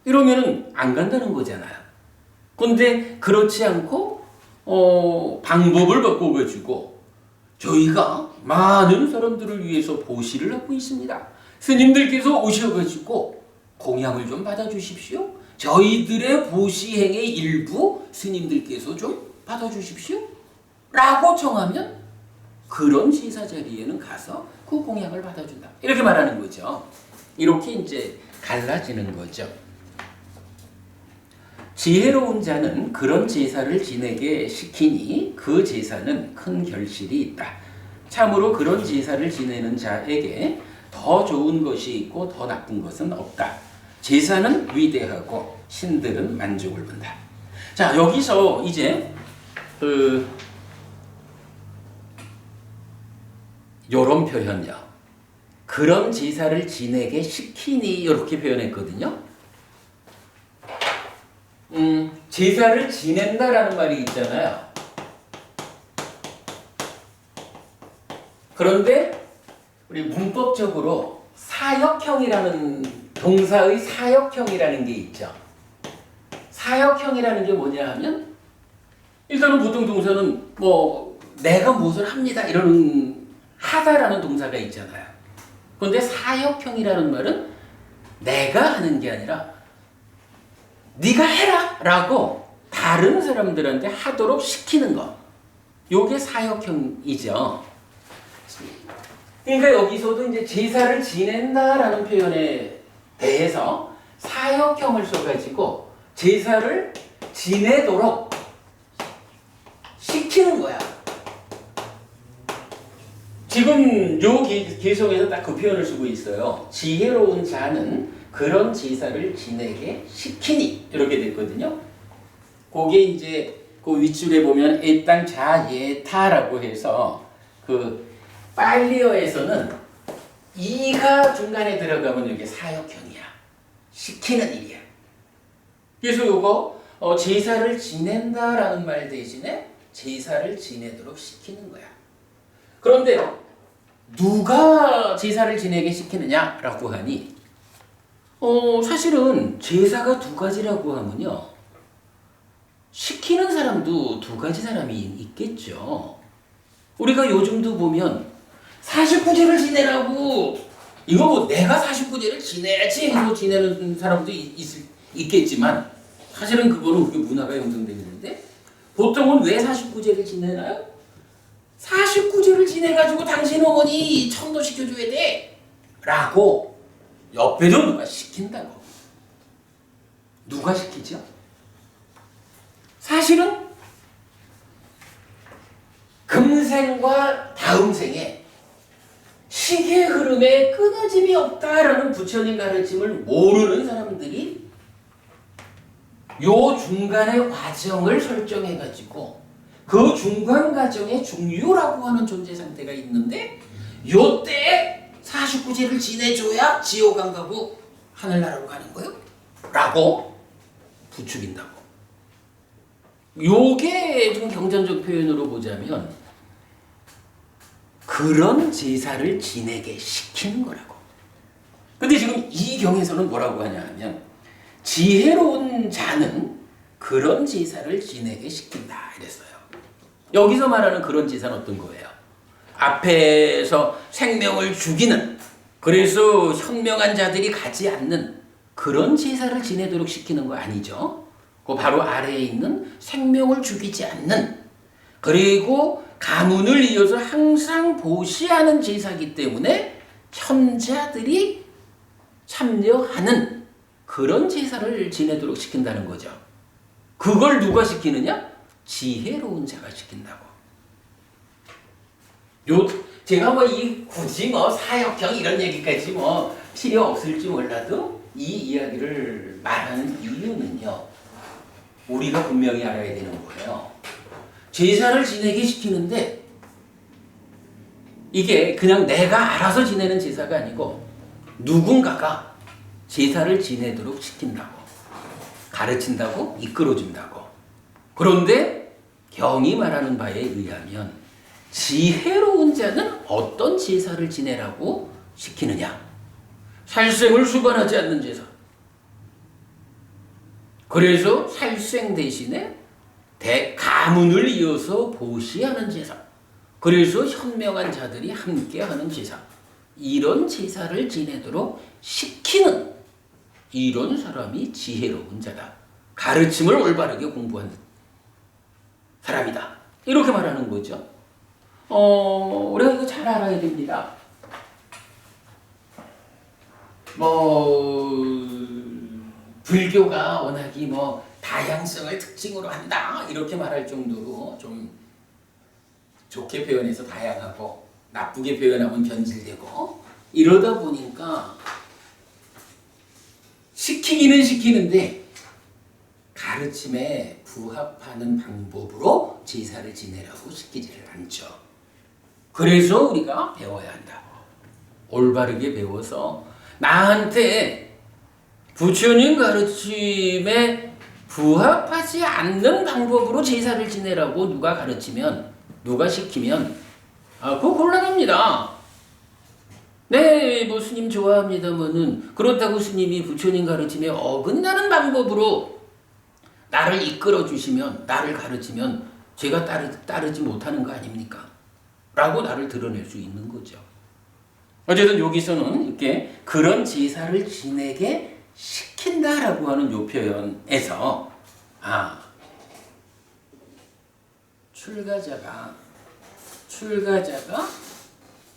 이러면은 안 간다는 거잖아요. 근데 그렇지 않고 방법을 바꿔가지고 저희가 많은 사람들을 위해서 보시를 하고 있습니다. 스님들께서 오셔가지고 공양을 좀 받아주십시오. 저희들의 보시행의 일부 스님들께서 좀 받아주십시오. 라고 청하면 그런 제사 자리에는 가서 그 공양을 받아준다. 이렇게 말하는 거죠. 이렇게 이제 갈라지는 거죠. 지혜로운 자는 그런 제사를 지내게 시키니 그 제사는 큰 결실이 있다. 참으로 그런 제사를 지내는 자에게 더 좋은 것이 있고 더 나쁜 것은 없다. 제사는 위대하고 신들은 만족을 본다. 자, 여기서 이제 요런 표현이요. 그런 제사를 지내게 시키니 이렇게 표현했거든요. 제사를 지낸다라는 말이 있잖아요. 그런데 우리 문법적으로 사역형이라는 동사의 사역형이라는 게 있죠. 사역형이라는 게 뭐냐 하면 일단은 보통 동사는 내가 무엇을 합니다 이런 하다라는 동사가 있잖아요. 그런데 사역형이라는 말은 내가 하는 게 아니라 네가 해라 라고 다른 사람들한테 하도록 시키는 거. 요게 사역형이죠. 그러니까 여기서도 이제 제사를 지낸다라는 표현에 대해서 사역형을 써가지고 제사를 지내도록 시키는 거야. 지금 요 개성에서 딱 그 표현을 쓰고 있어요. 지혜로운 자는 그런 제사를 지내게 시키니 이렇게 됐거든요. 그게 이제 그 윗줄에 보면 애땅 자예타라고 해서 그 빨리어에서는 이가 중간에 들어가면 이게 사역형이야. 시키는 일이야. 그래서 요거 제사를 지낸다라는 말 대신에 제사를 지내도록 시키는 거야. 그런데 누가 제사를 지내게 시키느냐라고 하니 사실은 제사가 두 가지라고 하면요. 시키는 사람도 두 가지 사람이 있겠죠. 우리가 요즘도 보면 49제를 지내라고 이거 뭐 내가 49제를 지내야지 해서 지내는 사람도 있겠지만 사실은 그거는 그게 문화가 형성되어 있는데 보통은 왜 49제를 지내나요? 49제를 지내가지고 당신 어머니 청도 시켜줘야 돼 라고 옆에도 누가 시킨다고. 누가 시키죠? 사실은 금생과 다음 생에 시계의 흐름에 끊어짐이 없다라는 부처님 가르침을 모르는 사람들이 요 중간의 과정을 설정해가지고 그 중간 과정에 중요라고 하는 존재 상태가 있는데 요때 49제를 지내줘야 지옥 안 가고 하늘나라로 가는 거요? 라고 부추긴다고. 요게 좀 경전적 표현으로 보자면 그런 제사를 지내게 시키는 거라고. 근데 지금 이 경에서는 뭐라고 하냐 하면 지혜로운 자는 그런 제사를 지내게 시킨다 이랬어요. 여기서 말하는 그런 제사는 어떤 거예요? 앞에서 생명을 죽이는, 그래서 현명한 자들이 가지 않는 그런 제사를 지내도록 시키는 거 아니죠. 그 바로 아래에 있는 생명을 죽이지 않는, 그리고 가문을 이어서 항상 보시하는 제사이기 때문에 현자들이 참여하는 그런 제사를 지내도록 시킨다는 거죠. 그걸 누가 시키느냐? 지혜로운 자가 시킨다고. 요 제가 뭐 이 굳이 뭐 사역형 이런 얘기까지 뭐 필요 없을지 몰라도 이 이야기를 말하는 이유는요. 우리가 분명히 알아야 되는 거예요. 제사를 지내게 시키는데 이게 그냥 내가 알아서 지내는 제사가 아니고 누군가가 제사를 지내도록 시킨다고, 가르친다고, 이끌어준다고. 그런데 경이 말하는 바에 의하면 지혜로운 자는 어떤 제사를 지내라고 시키느냐? 살생을 수반하지 않는 제사. 그래서 살생 대신에 가문을 이어서 보시하는 제사. 그래서 현명한 자들이 함께하는 제사. 이런 제사를 지내도록 시키는 이런 사람이 지혜로운 자다. 가르침을 올바르게 공부한 사람이다. 이렇게 말하는 거죠. 우리가 이거 잘 알아야 됩니다. 불교가 워낙이 다양성을 특징으로 한다 이렇게 말할 정도로 좀 좋게 표현해서 다양하고 나쁘게 표현하면 변질되고 이러다 보니까 시키기는 시키는데 가르침에 부합하는 방법으로 제사를 지내라고 시키지를 않죠. 그래서 우리가 배워야 한다. 올바르게 배워서 나한테 부처님 가르침에 부합하지 않는 방법으로 제사를 지내라고 누가 가르치면, 누가 시키면 그거 곤란합니다. 네, 스님 좋아합니다마는 그렇다고 스님이 부처님 가르침에 어긋나는 방법으로 나를 이끌어 주시면, 나를 가르치면 제가 따르지 못하는 거 아닙니까? 라고 나를 드러낼 수 있는 거죠. 어쨌든 여기서는 이렇게 그런 제사를 지내게 시킨다라고 하는 요 표현에서 출가자가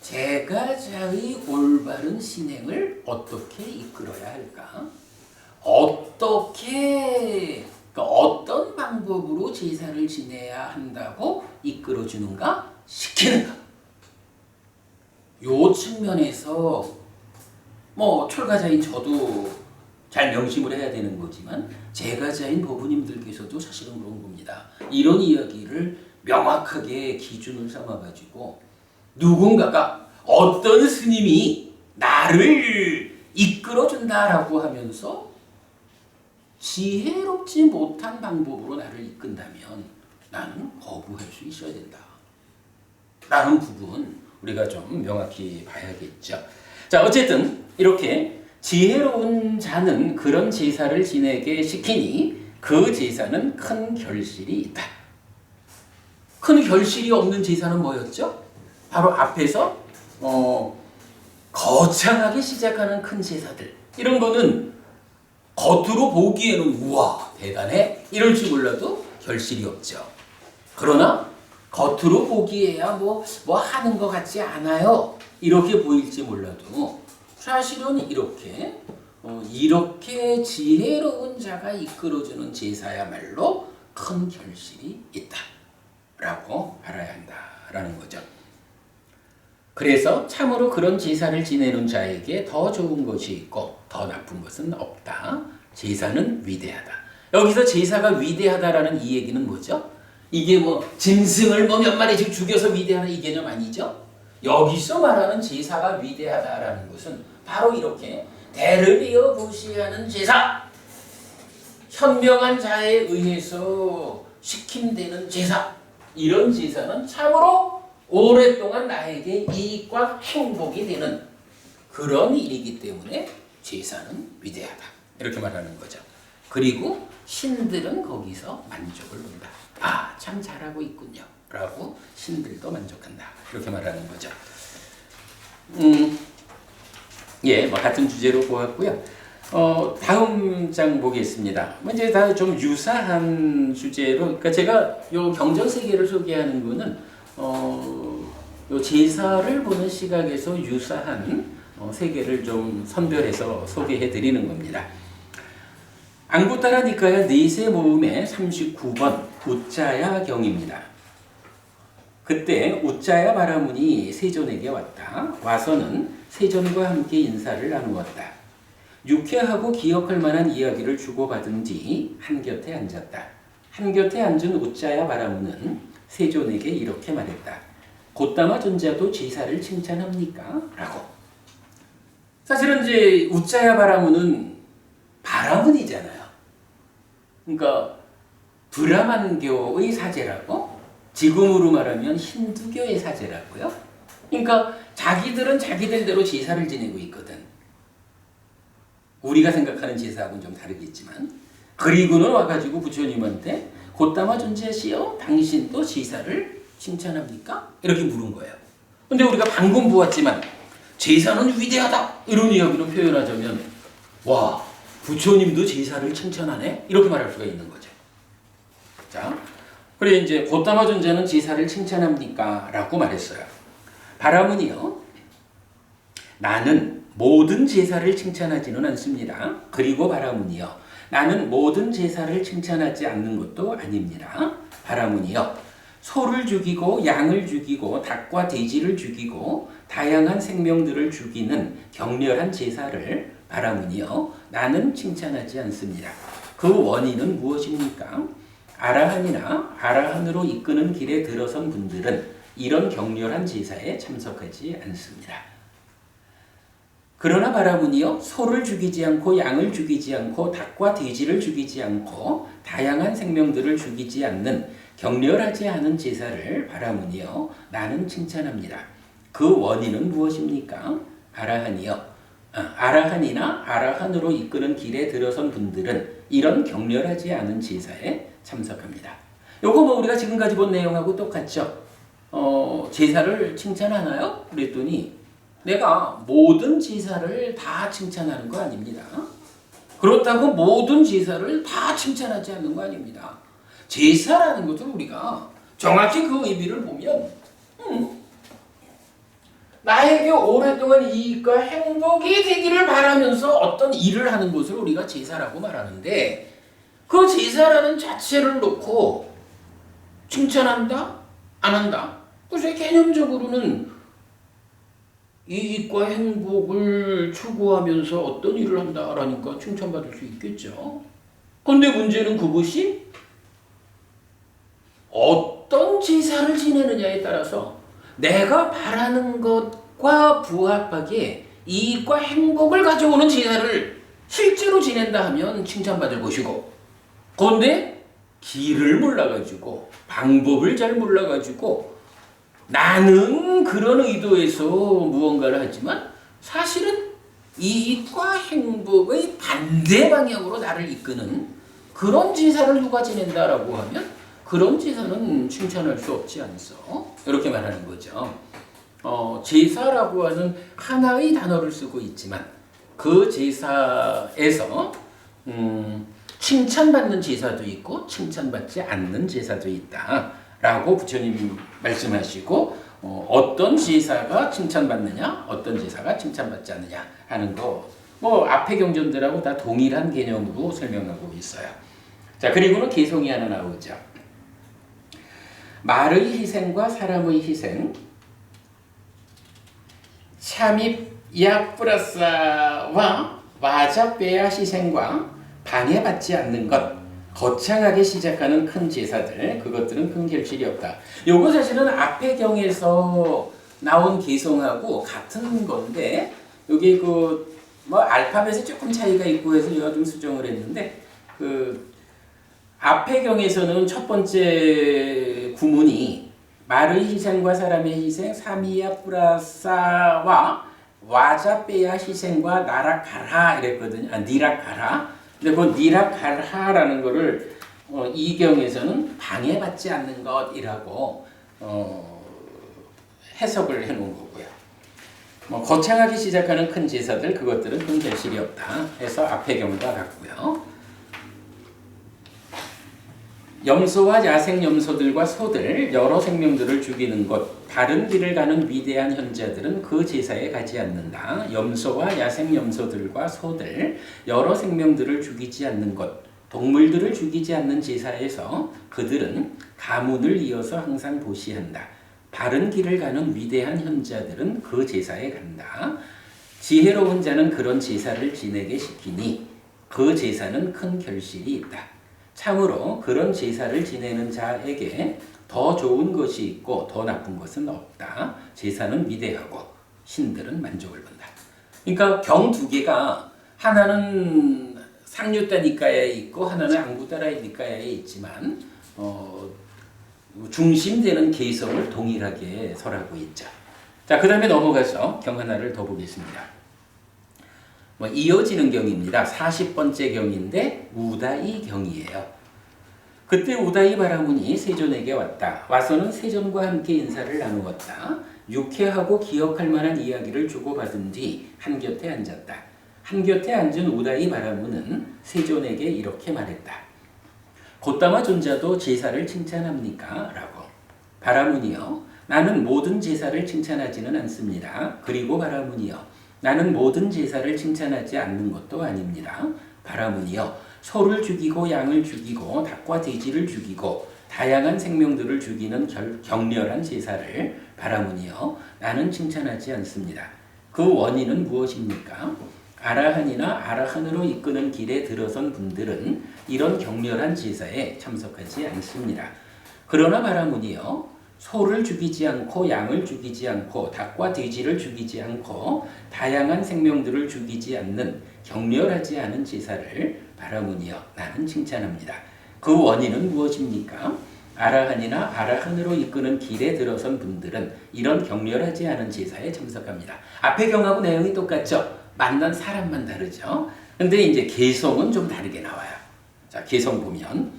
제가자의 올바른 신행을 어떻게 이끌어야 할까? 어떤 방법으로 제사를 지내야 한다고 이끌어주는가? 시키는가? 요 측면에서 출가자인 저도 잘 명심을 해야 되는 거지만 제가자인 법부님들께서도 사실은 그런 겁니다. 이런 이야기를 명확하게 기준을 삼아가지고 누군가가 어떤 스님이 나를 이끌어준다라고 하면서 지혜롭지 못한 방법으로 나를 이끈다면 나는 거부할 수 있어야 된다. 라는 부분 우리가 좀 명확히 봐야겠죠. 자, 어쨌든 이렇게 지혜로운 자는 그런 제사를 지내게 시키니 그 제사는 큰 결실이 있다. 큰 결실이 없는 제사는 뭐였죠? 바로 앞에서 거창하게 시작하는 큰 제사들. 이런 거는 겉으로 보기에는 우와 대단해 이럴 줄 몰라도 결실이 없죠. 그러나 겉으로 보기에야 뭐 하는 것 같지 않아요. 이렇게 보일지 몰라도 사실은 이렇게 지혜로운 자가 이끌어주는 제사야말로 큰 결실이 있다라고 알아야 한다라는 거죠. 그래서 참으로 그런 제사를 지내는 자에게 더 좋은 것이 있고 더 나쁜 것은 없다. 제사는 위대하다. 여기서 제사가 위대하다라는 이 얘기는 뭐죠? 이게 짐승을 몇 마리씩 죽여서 위대하다 이 개념 아니죠? 여기서 말하는 제사가 위대하다라는 것은 바로 이렇게 대를 이어 보시하는 제사, 현명한 자에 의해서 시킴되는 제사, 이런 제사는 참으로 오랫동안 나에게 이익과 행복이 되는 그런 일이기 때문에 제사는 위대하다. 이렇게 말하는 거죠. 그리고 신들은 거기서 만족을 본다. 참 잘하고 있군요. 라고 신들도 만족한다. 이렇게 말하는 거죠. 같은 주제로 보았고요. 다음 장 보겠습니다. 이제 다 좀 유사한 주제로, 그러니까 제가 요 경전 세계를 소개하는 거는 요 제사를 보는 시각에서 유사한 세계를 좀 선별해서 소개해 드리는 겁니다. 앙구타라 니카야 네세 모음의 39번 우짜야 경입니다. 그때 우짜야 바라문이 세존에게 왔다. 와서는 세존과 함께 인사를 나누었다. 유쾌하고 기억할 만한 이야기를 주고받은 뒤 한곁에 앉았다. 한곁에 앉은 우짜야 바라문은 세존에게 이렇게 말했다. 곧다마 존자도 제사를 칭찬합니까? 라고. 사실은 이제 우짜야 바라문은 바라문이잖아요. 그러니까 브라만교의 사제라고, 지금으로 말하면 힌두교의 사제라고요. 그러니까 자기들은 자기들대로 제사를 지내고 있거든. 우리가 생각하는 제사하고는 좀 다르겠지만, 그리고는 와가지고 부처님한테 곧다마 존재시여 당신도 제사를 칭찬합니까? 이렇게 물은 거예요. 근데 우리가 방금 보았지만 제사는 위대하다 이런 이야기로 표현하자면, 와, 부처님도 제사를 칭찬하네? 이렇게 말할 수가 있는 거죠. 자, 그래 이제 곧다마 존재는 제사를 칭찬합니까? 라고 말했어요. 바라문이요, 나는 모든 제사를 칭찬하지는 않습니다. 그리고 바라문이요, 나는 모든 제사를 칭찬하지 않는 것도 아닙니다. 바라문이요, 소를 죽이고 양을 죽이고 닭과 돼지를 죽이고 다양한 생명들을 죽이는 격렬한 제사를 바라문이요, 나는 칭찬하지 않습니다. 그 원인은 무엇입니까? 아라한이나 아라한으로 이끄는 길에 들어선 분들은 이런 격렬한 제사에 참석하지 않습니다. 그러나 바라문이요, 소를 죽이지 않고 양을 죽이지 않고 닭과 돼지를 죽이지 않고 다양한 생명들을 죽이지 않는 격렬하지 않은 제사를 바라문이요, 나는 칭찬합니다. 그 원인은 무엇입니까? 아라한이요, 아라한이나 아라한으로 이끄는 길에 들어선 분들은 이런 격렬하지 않은 제사에 참석합니다. 요거 뭐 우리가 지금까지 본 내용하고 똑같죠? 제사를 칭찬하나요? 그랬더니 내가 모든 제사를 다 칭찬하는 거 아닙니다. 그렇다고 모든 제사를 다 칭찬하지 않는 거 아닙니다. 제사라는 것을 우리가 정확히 그 의미를 보면 나에게 오랫동안 이익과 행복이 되기를 바라면서 어떤 일을 하는 것을 우리가 제사라고 말하는데, 그 제사라는 자체를 놓고 칭찬한다? 안 한다? 그래서 개념적으로는 이익과 행복을 추구하면서 어떤 일을 한다라니까 칭찬받을 수 있겠죠. 그런데 문제는 그것이 어떤 제사를 지내느냐에 따라서 내가 바라는 것과 부합하게 이익과 행복을 가져오는 제사를 실제로 지낸다 하면 칭찬받을 것이고, 그런데 길을 몰라가지고 방법을 잘 몰라가지고 나는 그런 의도에서 무언가를 하지만 사실은 이익과 행복의 반대 방향으로 나를 이끄는 그런 제사를 누가 지낸다라고 하면 그런 제사는 칭찬할 수 없지 않소. 이렇게 말하는 거죠. 제사라고 하는 하나의 단어를 쓰고 있지만 그 제사에서 칭찬받는 제사도 있고 칭찬받지 않는 제사도 있다라고 부처님 말씀하시고, 어떤 제사가 칭찬받느냐, 어떤 제사가 칭찬받지 않느냐 하는 거, 뭐 앞의 경전들하고 다 동일한 개념으로 설명하고 있어요. 자, 그리고는 개송이 하나 나오죠. 말의 희생과 사람의 희생, 참입 약브라사와 와자페야 희생과 방해받지 않는 것, 거창하게 시작하는 큰 제사들, 그것들은 큰 결실이 없다. 요거 사실은 앞의 경에서 나온 개송하고 같은 건데, 여기 뭐 알파벳에 조금 차이가 있고 해서 제가 좀 수정을 했는데, 앞의 경에서는 첫 번째 구문이 말의 희생과 사람의 희생, 사미야 프라사와 와자페야 희생과 나라카라 이랬거든요. 니라카라. 근데 그 니라카라라는 거를 이경에서는 방해받지 않는 것이라고 해석을 해놓은 거고요. 뭐 거창하게 시작하는 큰 제사들, 그것들은 큰 결실이 없다 해서 앞의 경우가 같고요. 염소와 야생 염소들과 소들, 여러 생명들을 죽이는 것, 바른 길을 가는 위대한 현자들은 그 제사에 가지 않는다. 염소와 야생 염소들과 소들, 여러 생명들을 죽이지 않는 것, 동물들을 죽이지 않는 제사에서 그들은 가문을 이어서 항상 보시한다. 바른 길을 가는 위대한 현자들은 그 제사에 간다. 지혜로운 자는 그런 제사를 지내게 시키니 그 제사는 큰 결실이 있다. 참으로 그런 제사를 지내는 자에게 더 좋은 것이 있고 더 나쁜 것은 없다. 제사는 위대하고 신들은 만족을 본다. 그러니까 경 두 개가 하나는 상류따 니까야에 있고 하나는 앙구따라 니까야에 있지만 중심되는 개성을 동일하게 설하고 있죠. 자, 그 다음에 넘어가서 경 하나를 더 보겠습니다. 이어지는 경입니다. 40번째 경인데 우다이 경이에요. 그때 우다이 바라문이 세존에게 왔다. 와서는 세존과 함께 인사를 나누었다. 유쾌하고 기억할 만한 이야기를 주고받은 뒤 한곁에 앉았다. 한곁에 앉은 우다이 바라문은 세존에게 이렇게 말했다. 곧다마 존자도 제사를 칭찬합니까? 라고. 바라문이여, 나는 모든 제사를 칭찬하지는 않습니다. 그리고 바라문이여, 나는 모든 제사를 칭찬하지 않는 것도 아닙니다. 바라문이여, 소를 죽이고 양을 죽이고 닭과 돼지를 죽이고 다양한 생명들을 죽이는 격렬한 제사를 바라문이여, 나는 칭찬하지 않습니다. 그 원인은 무엇입니까? 아라한이나 아라한으로 이끄는 길에 들어선 분들은 이런 격렬한 제사에 참석하지 않습니다. 그러나 바라문이여, 소를 죽이지 않고 양을 죽이지 않고 닭과 돼지를 죽이지 않고 다양한 생명들을 죽이지 않는 격렬하지 않은 제사를 바라문이여, 나는 칭찬합니다. 그 원인은 무엇입니까? 아라한이나 아라한으로 이끄는 길에 들어선 분들은 이런 격렬하지 않은 제사에 참석합니다. 앞의 경하고 내용이 똑같죠? 만난 사람만 다르죠? 근데 이제 개성은 좀 다르게 나와요. 자, 개성 보면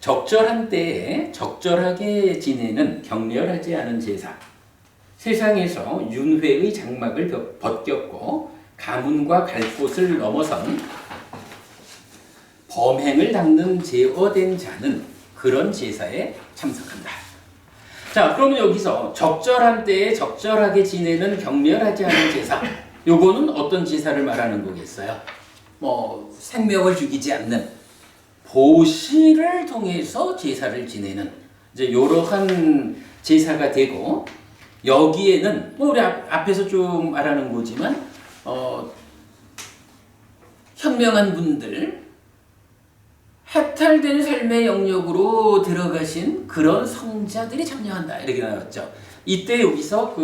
적절한 때에 적절하게 지내는 격렬하지 않은 제사. 세상에서 윤회의 장막을 벗겼고 가문과 갈 곳을 넘어선 범행을 닦는 제어된 자는 그런 제사에 참석한다. 자, 그러면 여기서 적절한 때에 적절하게 지내는 격렬하지 않은 제사. 요거는 어떤 제사를 말하는 거겠어요? 생명을 죽이지 않는 보시를 통해서 제사를 지내는 이제 이러한 제사가 되고, 여기에는 우리 앞에서 좀 말하는 거지만 현명한 분들, 해탈된 삶의 영역으로 들어가신 그런 성자들이 참여한다 이렇게 나왔죠. 이때 여기서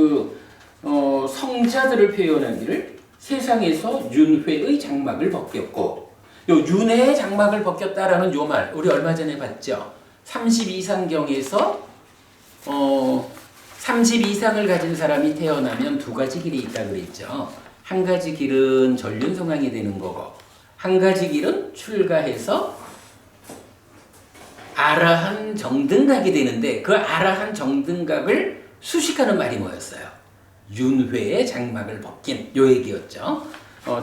성자들을 표현하기를 세상에서 윤회의 장막을 벗겼고, 요 윤회의 장막을 벗겼다라는 요 말 우리 얼마 전에 봤죠. 32상경에서 32상을 가진 사람이 태어나면 두 가지 길이 있다 그랬죠. 한 가지 길은 전륜성왕이 되는 거고, 한 가지 길은 출가해서 아라한 정등각이 되는데, 그 아라한 정등각을 수식하는 말이 뭐였어요? 윤회의 장막을 벗긴 요 얘기였죠.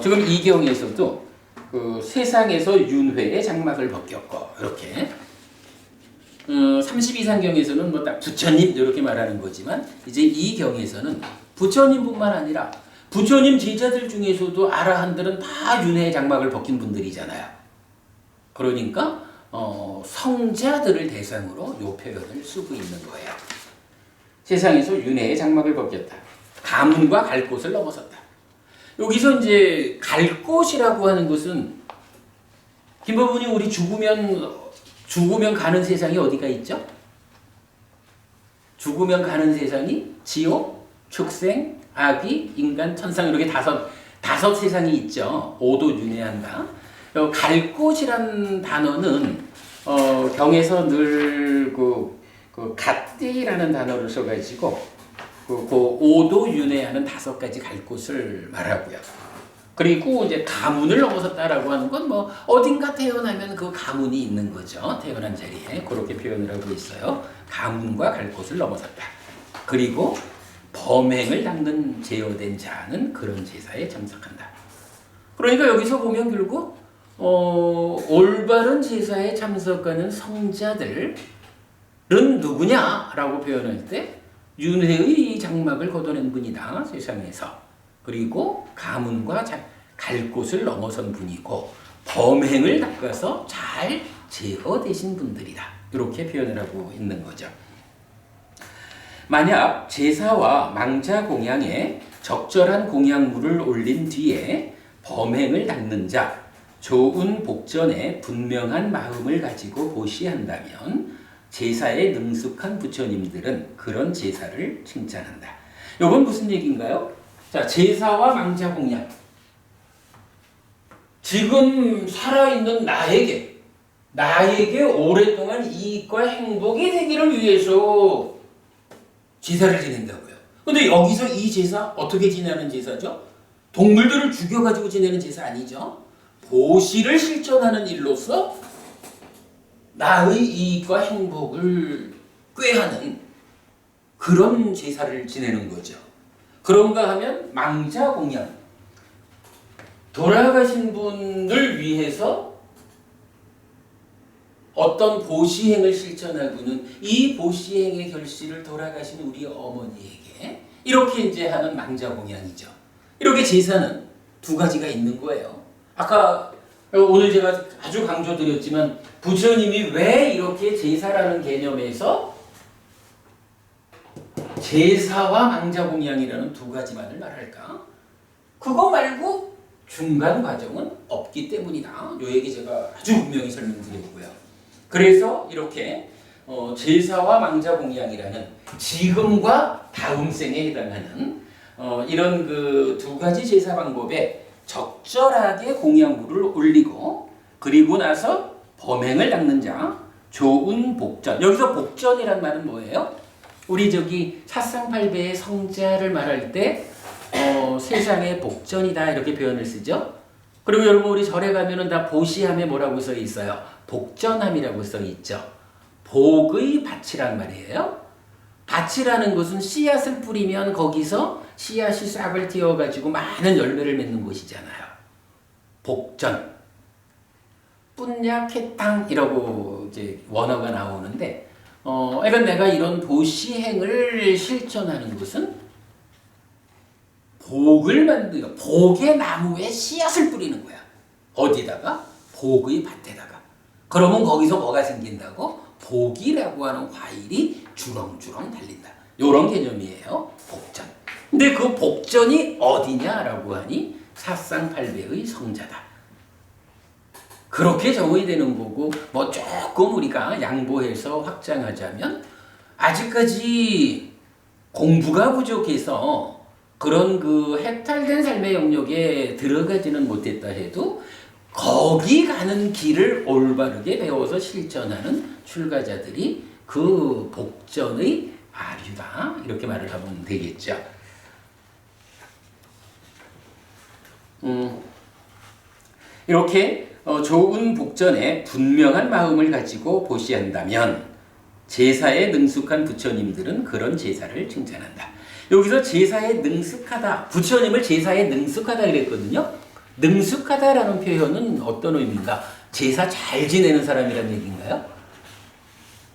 지금 이 경에서도 세상에서 윤회의 장막을 벗겼고 이렇게 32상경에서는 딱 부처님 이렇게 말하는 거지만, 이제 이 경에서는 부처님뿐만 아니라 부처님 제자들 중에서도 아라한들은 다 윤회의 장막을 벗긴 분들이잖아요. 그러니까 성자들을 대상으로 요 표현을 쓰고 있는 거예요. 세상에서 윤회의 장막을 벗겼다. 가문과 갈 곳을 넘어섰다. 여기서 이제 갈 곳이라고 하는 것은, 김법훈이 우리 죽으면 가는 세상이 어디가 있죠? 죽으면 가는 세상이 지옥, 축생, 악귀, 인간, 천상 이렇게 다섯 세상이 있죠. 오도 윤회한다. 갈 곳이란 단어는 경에서 늘 갓디라는 단어를 써가지고 오도 윤회하는 5가지 갈 곳을 말하고요. 그리고 이제 가문을 넘어섰다라고 하는 건 어딘가 태어나면 그 가문이 있는 거죠. 태어난 자리에 그렇게 표현을 하고 있어요. 가문과 갈 곳을 넘어섰다. 그리고 범행을 닦는 제어된 자는 그런 제사에 참석한다. 그러니까 여기서 보면 결국 올바른 제사에 참석하는 성자들은 누구냐라고 표현할 때 윤회의 장막을 걷어낸 분이다, 세상에서. 그리고 가문과 갈 곳을 넘어선 분이고, 범행을 닦아서 잘 제거되신 분들이다. 이렇게 표현을 하고 있는 거죠. 만약 제사와 망자 공양에 적절한 공양물을 올린 뒤에 범행을 닦는 자, 좋은 복전에 분명한 마음을 가지고 보시한다면 제사에 능숙한 부처님들은 그런 제사를 칭찬한다. 이건 무슨 얘기인가요? 자, 제사와 망자 공양. 지금 살아있는 나에게 오랫동안 이익과 행복이 되기를 위해서 제사를 지낸다고요. 근데 여기서 이 제사 어떻게 지내는 제사죠? 동물들을 죽여가지고 지내는 제사 아니죠? 보시를 실천하는 일로서 나의 이익과 행복을 꾀하는 그런 제사를 지내는 거죠. 그런가 하면 망자 공양. 돌아가신 분을 위해서 어떤 보시행을 실천하고는 이 보시행의 결실을 돌아가신 우리 어머니에게 이렇게 이제 하는 망자 공양이죠. 이렇게 제사는 두 가지가 있는 거예요. 아까 오늘 제가 아주 강조드렸지만 부처님이 왜 이렇게 제사라는 개념에서 제사와 망자 공양이라는 두 가지만을 말할까? 그거 말고 중간 과정은 없기 때문이다. 요 얘기 제가 아주 분명히 설명드렸고요. 그래서 이렇게 제사와 망자 공양이라는 지금과 다음 생에 해당하는 이런 그 두 가지 제사 방법에 적절하게 공양물을 올리고 그리고 나서 범행을 닦는 자, 좋은 복전. 여기서 복전이란 말은 뭐예요? 우리 저기 사상팔배의 성자를 말할 때 세상의 복전이다 이렇게 표현을 쓰죠. 그리고 여러분 우리 절에 가면은 다 보시함에 뭐라고 써 있어요? 복전함이라고 써 있죠. 복의 밭이란 말이에요. 밭이라는 것은 씨앗을 뿌리면 거기서 씨앗이 싹을 틔워가지고 많은 열매를 맺는 곳이잖아요. 복전. 뿐야쾌탕이라고 이제 원어가 나오는데, 그러니까 내가 이런 보시행을 실천하는 것은 복을 만드는, 복의 나무에 씨앗을 뿌리는 거야. 어디다가? 복의 밭에다가. 그러면 거기서 뭐가 생긴다고? 복이라고 하는 과일이 주렁주렁 달린다. 이런 개념이에요. 복전. 근데 그 복전이 어디냐라고 하니 사상팔배의 성자다. 그렇게 적어야 되는 거고 뭐 조금 우리가 양보해서 확장하자면 아직까지 공부가 부족해서 그런 그 해탈된 삶의 영역에 들어가지는 못했다 해도 거기 가는 길을 올바르게 배워서 실천하는 출가자들이 그 복전의 아류다. 이렇게 말을 하면 되겠죠. 이렇게 좋은 복전에 분명한 마음을 가지고 보시한다면 제사에 능숙한 부처님들은 그런 제사를 칭찬한다. 여기서 제사에 능숙하다. 부처님을 제사에 능숙하다 그랬거든요. 능숙하다라는 표현은 어떤 의미인가? 제사 잘 지내는 사람이라는 얘기인가요?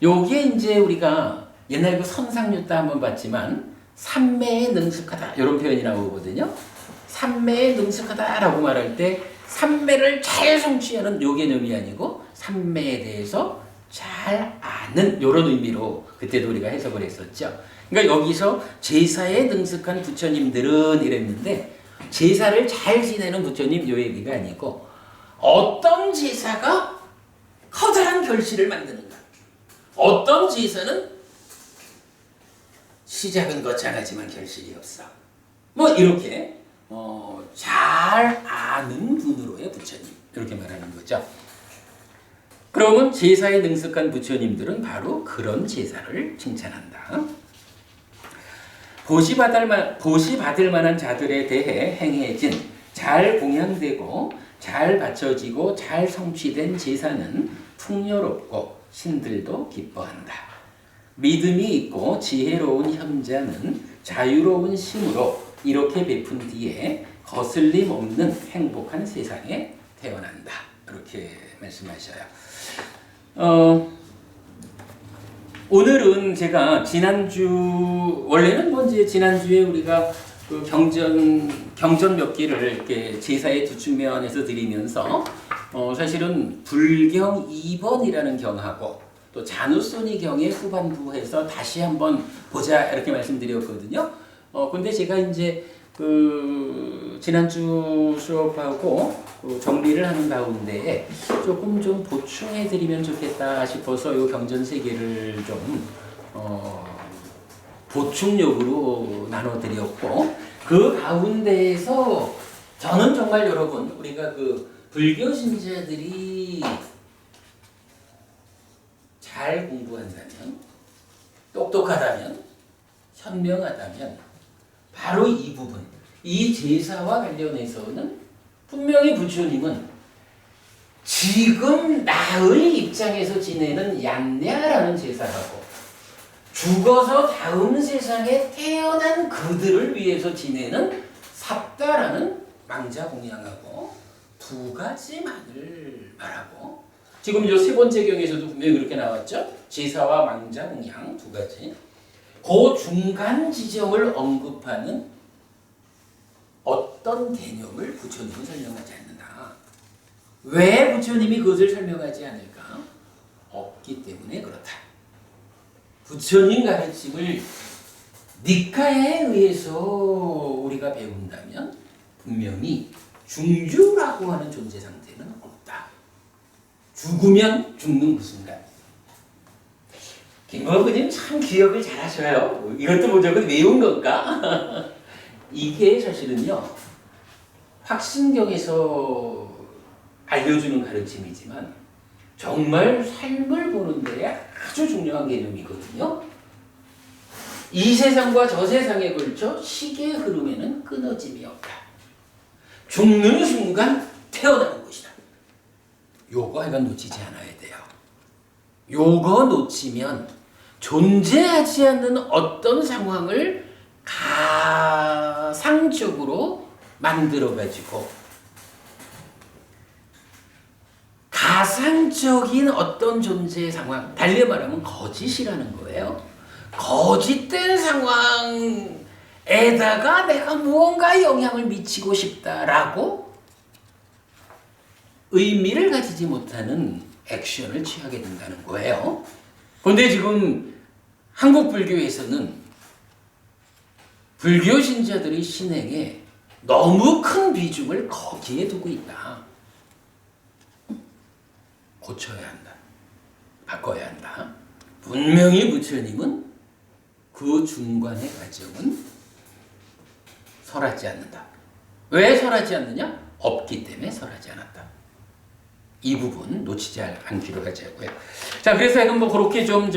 여기에 이제 우리가 옛날 그 선상유따 한번 봤지만 삼매에 능숙하다 이런 표현이 나오거든요. 삼매에 능숙하다라고 말할 때 삼매를 잘 성취하는 요 개념이 아니고 삼매에 대해서 잘 아는 이런 의미로 그때도 우리가 해석을 했었죠. 그러니까 여기서 제사에 능숙한 부처님들은 이랬는데 제사를 잘 지내는 부처님 요 얘기가 아니고 어떤 제사가 커다란 결실을 만드는가. 어떤 제사는 시작은 거창하지만 결실이 없어. 뭐 이렇게 잘 아는 분으로의 부처님 이렇게 말하는 거죠. 그러면 제사에 능숙한 부처님들은 바로 그런 제사를 칭찬한다. 보시 받을 만한 자들에 대해 행해진 잘 공양되고 잘 바쳐지고 잘 성취된 제사는 풍요롭고 신들도 기뻐한다. 믿음이 있고 지혜로운 현자는 자유로운 심으로 이렇게 베푼 뒤에 거슬림 없는 행복한 세상에 태어난다. 이렇게 말씀하셔요. 오늘은 제가 원래는 이제 지난주에 우리가 그 경전 몇 개를 이렇게 제사의 두 측면에서 드리면서 사실은 불경 2번이라는 경하고 또 자누소니 경의 후반부에서 다시 한번 보자 이렇게 말씀드렸거든요. 근데 제가 이제 지난주 수업하고 정리를 하는 가운데 조금 좀 보충해드리면 좋겠다 싶어서 이 경전 세 개를 좀 보충력으로 나눠드렸고 그 가운데에서 저는 정말 여러분 우리가 불교 신자들이 잘 공부한다면 똑똑하다면 현명하다면 바로 이 부분 이 제사와 관련해서는 분명히 부처님은 지금 나의 입장에서 지내는 얀냐라는 제사하고 죽어서 다음 세상에 태어난 그들을 위해서 지내는 삽다라는 망자공양하고 두 가지만을 말하고 지금 이 세 번째 경에서도 분명히 그렇게 나왔죠. 제사와 망자공양 두 가지. 그 중간 지점을 언급하는 어떤 개념을 부처님은 설명하지 않는다. 왜 부처님이 그것을 설명하지 않을까? 없기 때문에 그렇다. 부처님 가르침을 니카에 의해서 우리가 배운다면 분명히 중주라고 하는 존재 상태는 없다. 죽으면 죽는 그 순간. 김건부님 참 기억을 잘하셔요. 이것도 무조건 외운 건가? 이게 사실은요 확신경에서 알려주는 가르침이지만 정말 삶을 보는 데 아주 중요한 개념이거든요. 이 세상과 저 세상에 걸쳐 시계의 흐름에는 끊어짐이 없다. 죽는 순간 태어나는 것이다. 요거 하여간 놓치지 않아야 돼요. 요거 놓치면 존재하지 않는 어떤 상황을 가상적으로 만들어가지고 가상적인 어떤 존재의 상황, 달리 말하면 거짓이라는 거예요. 거짓된 상황에다가 내가 무언가 영향을 미치고 싶다라고 의미를 가지지 못하는 액션을 취하게 된다는 거예요. 그런데 지금 한국 불교에서는 불교 신자들의 신행에 너무 큰 비중을 거기에 두고 있다. 고쳐야 한다. 바꿔야 한다. 분명히 부처님은 그 중간의 과정은 설하지 않는다. 왜 설하지 않느냐? 없기 때문에 설하지 않았다. 이 부분 놓치지 않기로 하자고요. 자, 그래서 이건 그렇게 좀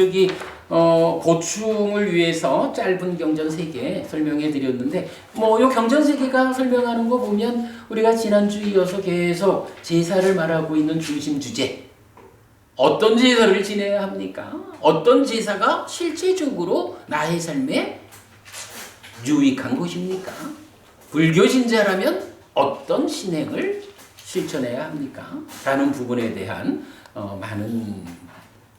보충을 위해서 짧은 경전 3개 설명해 드렸는데, 요 경전 3개가 설명하는 거 보면 우리가 지난주 이어서 계속 제사를 말하고 있는 중심 주제. 어떤 제사를 지내야 합니까? 어떤 제사가 실제적으로 나의 삶에 유익한 것입니까? 불교 신자라면 어떤 신행을 실천해야 합니까? 라는 부분에 대한 많은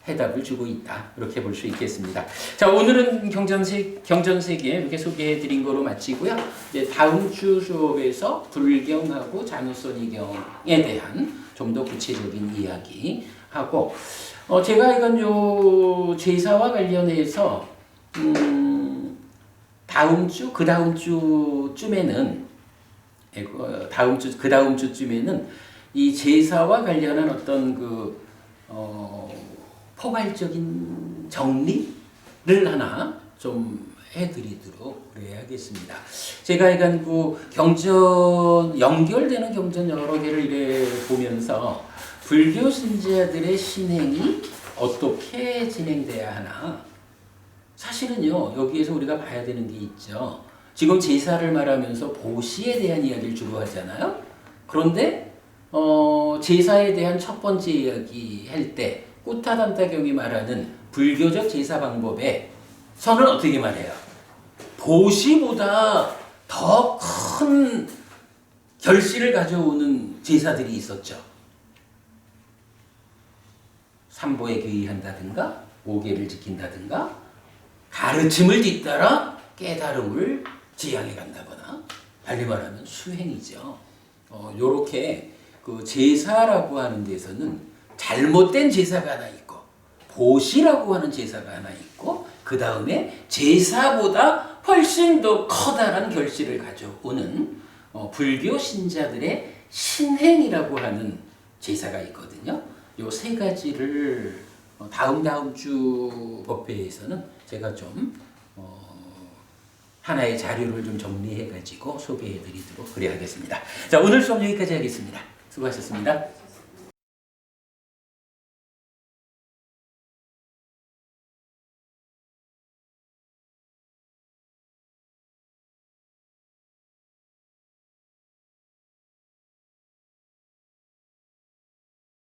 해답을 주고 있다. 이렇게 볼 수 있겠습니다. 자, 오늘은 경전 3개 이렇게 소개해 드린 거로 마치고요. 이제 다음 주 수업에서 불경하고 자누소니경에 대한 좀 더 구체적인 이야기 하고 제가 이건 요 제사와 관련해서 다음 주 그 다음 주쯤에는 그 다음 주쯤에는 이 제사와 관련한 어떤 포괄적인 정리를 하나 좀 해드리도록 그래야겠습니다. 제가 이건 경전 연결되는 경전 여러 개를 이래 보면서 불교 신자들의 신행이 어떻게 진행돼야 하나? 사실은요 여기에서 우리가 봐야 되는 게 있죠. 지금 제사를 말하면서 보시에 대한 이야기를 주로 하잖아요. 그런데 제사에 대한 첫 번째 이야기 할 때 꾸타단타경이 말하는 불교적 제사 방법에 선은 어떻게 말해요? 보시보다 더 큰 결실을 가져오는 제사들이 있었죠. 삼보에 귀의한다든가 5계를 지킨다든가 가르침을 뒤따라 깨달음을 지향해 간다거나 달리 말하면 수행이죠. 요렇게 그 제사라고 하는 데서는 잘못된 제사가 하나 있고 보시라고 하는 제사가 하나 있고 그 다음에 제사보다 훨씬 더 커다란 결실을 가져오는 불교 신자들의 신행이라고 하는 제사가 있거든요. 요 세 가지를 다음 주 법회에서는 제가 좀 하나의 자료를 좀 정리해 가지고 소개해 드리도록 그래야겠습니다. 자, 오늘 수업 여기까지 하겠습니다. 수고하셨습니다.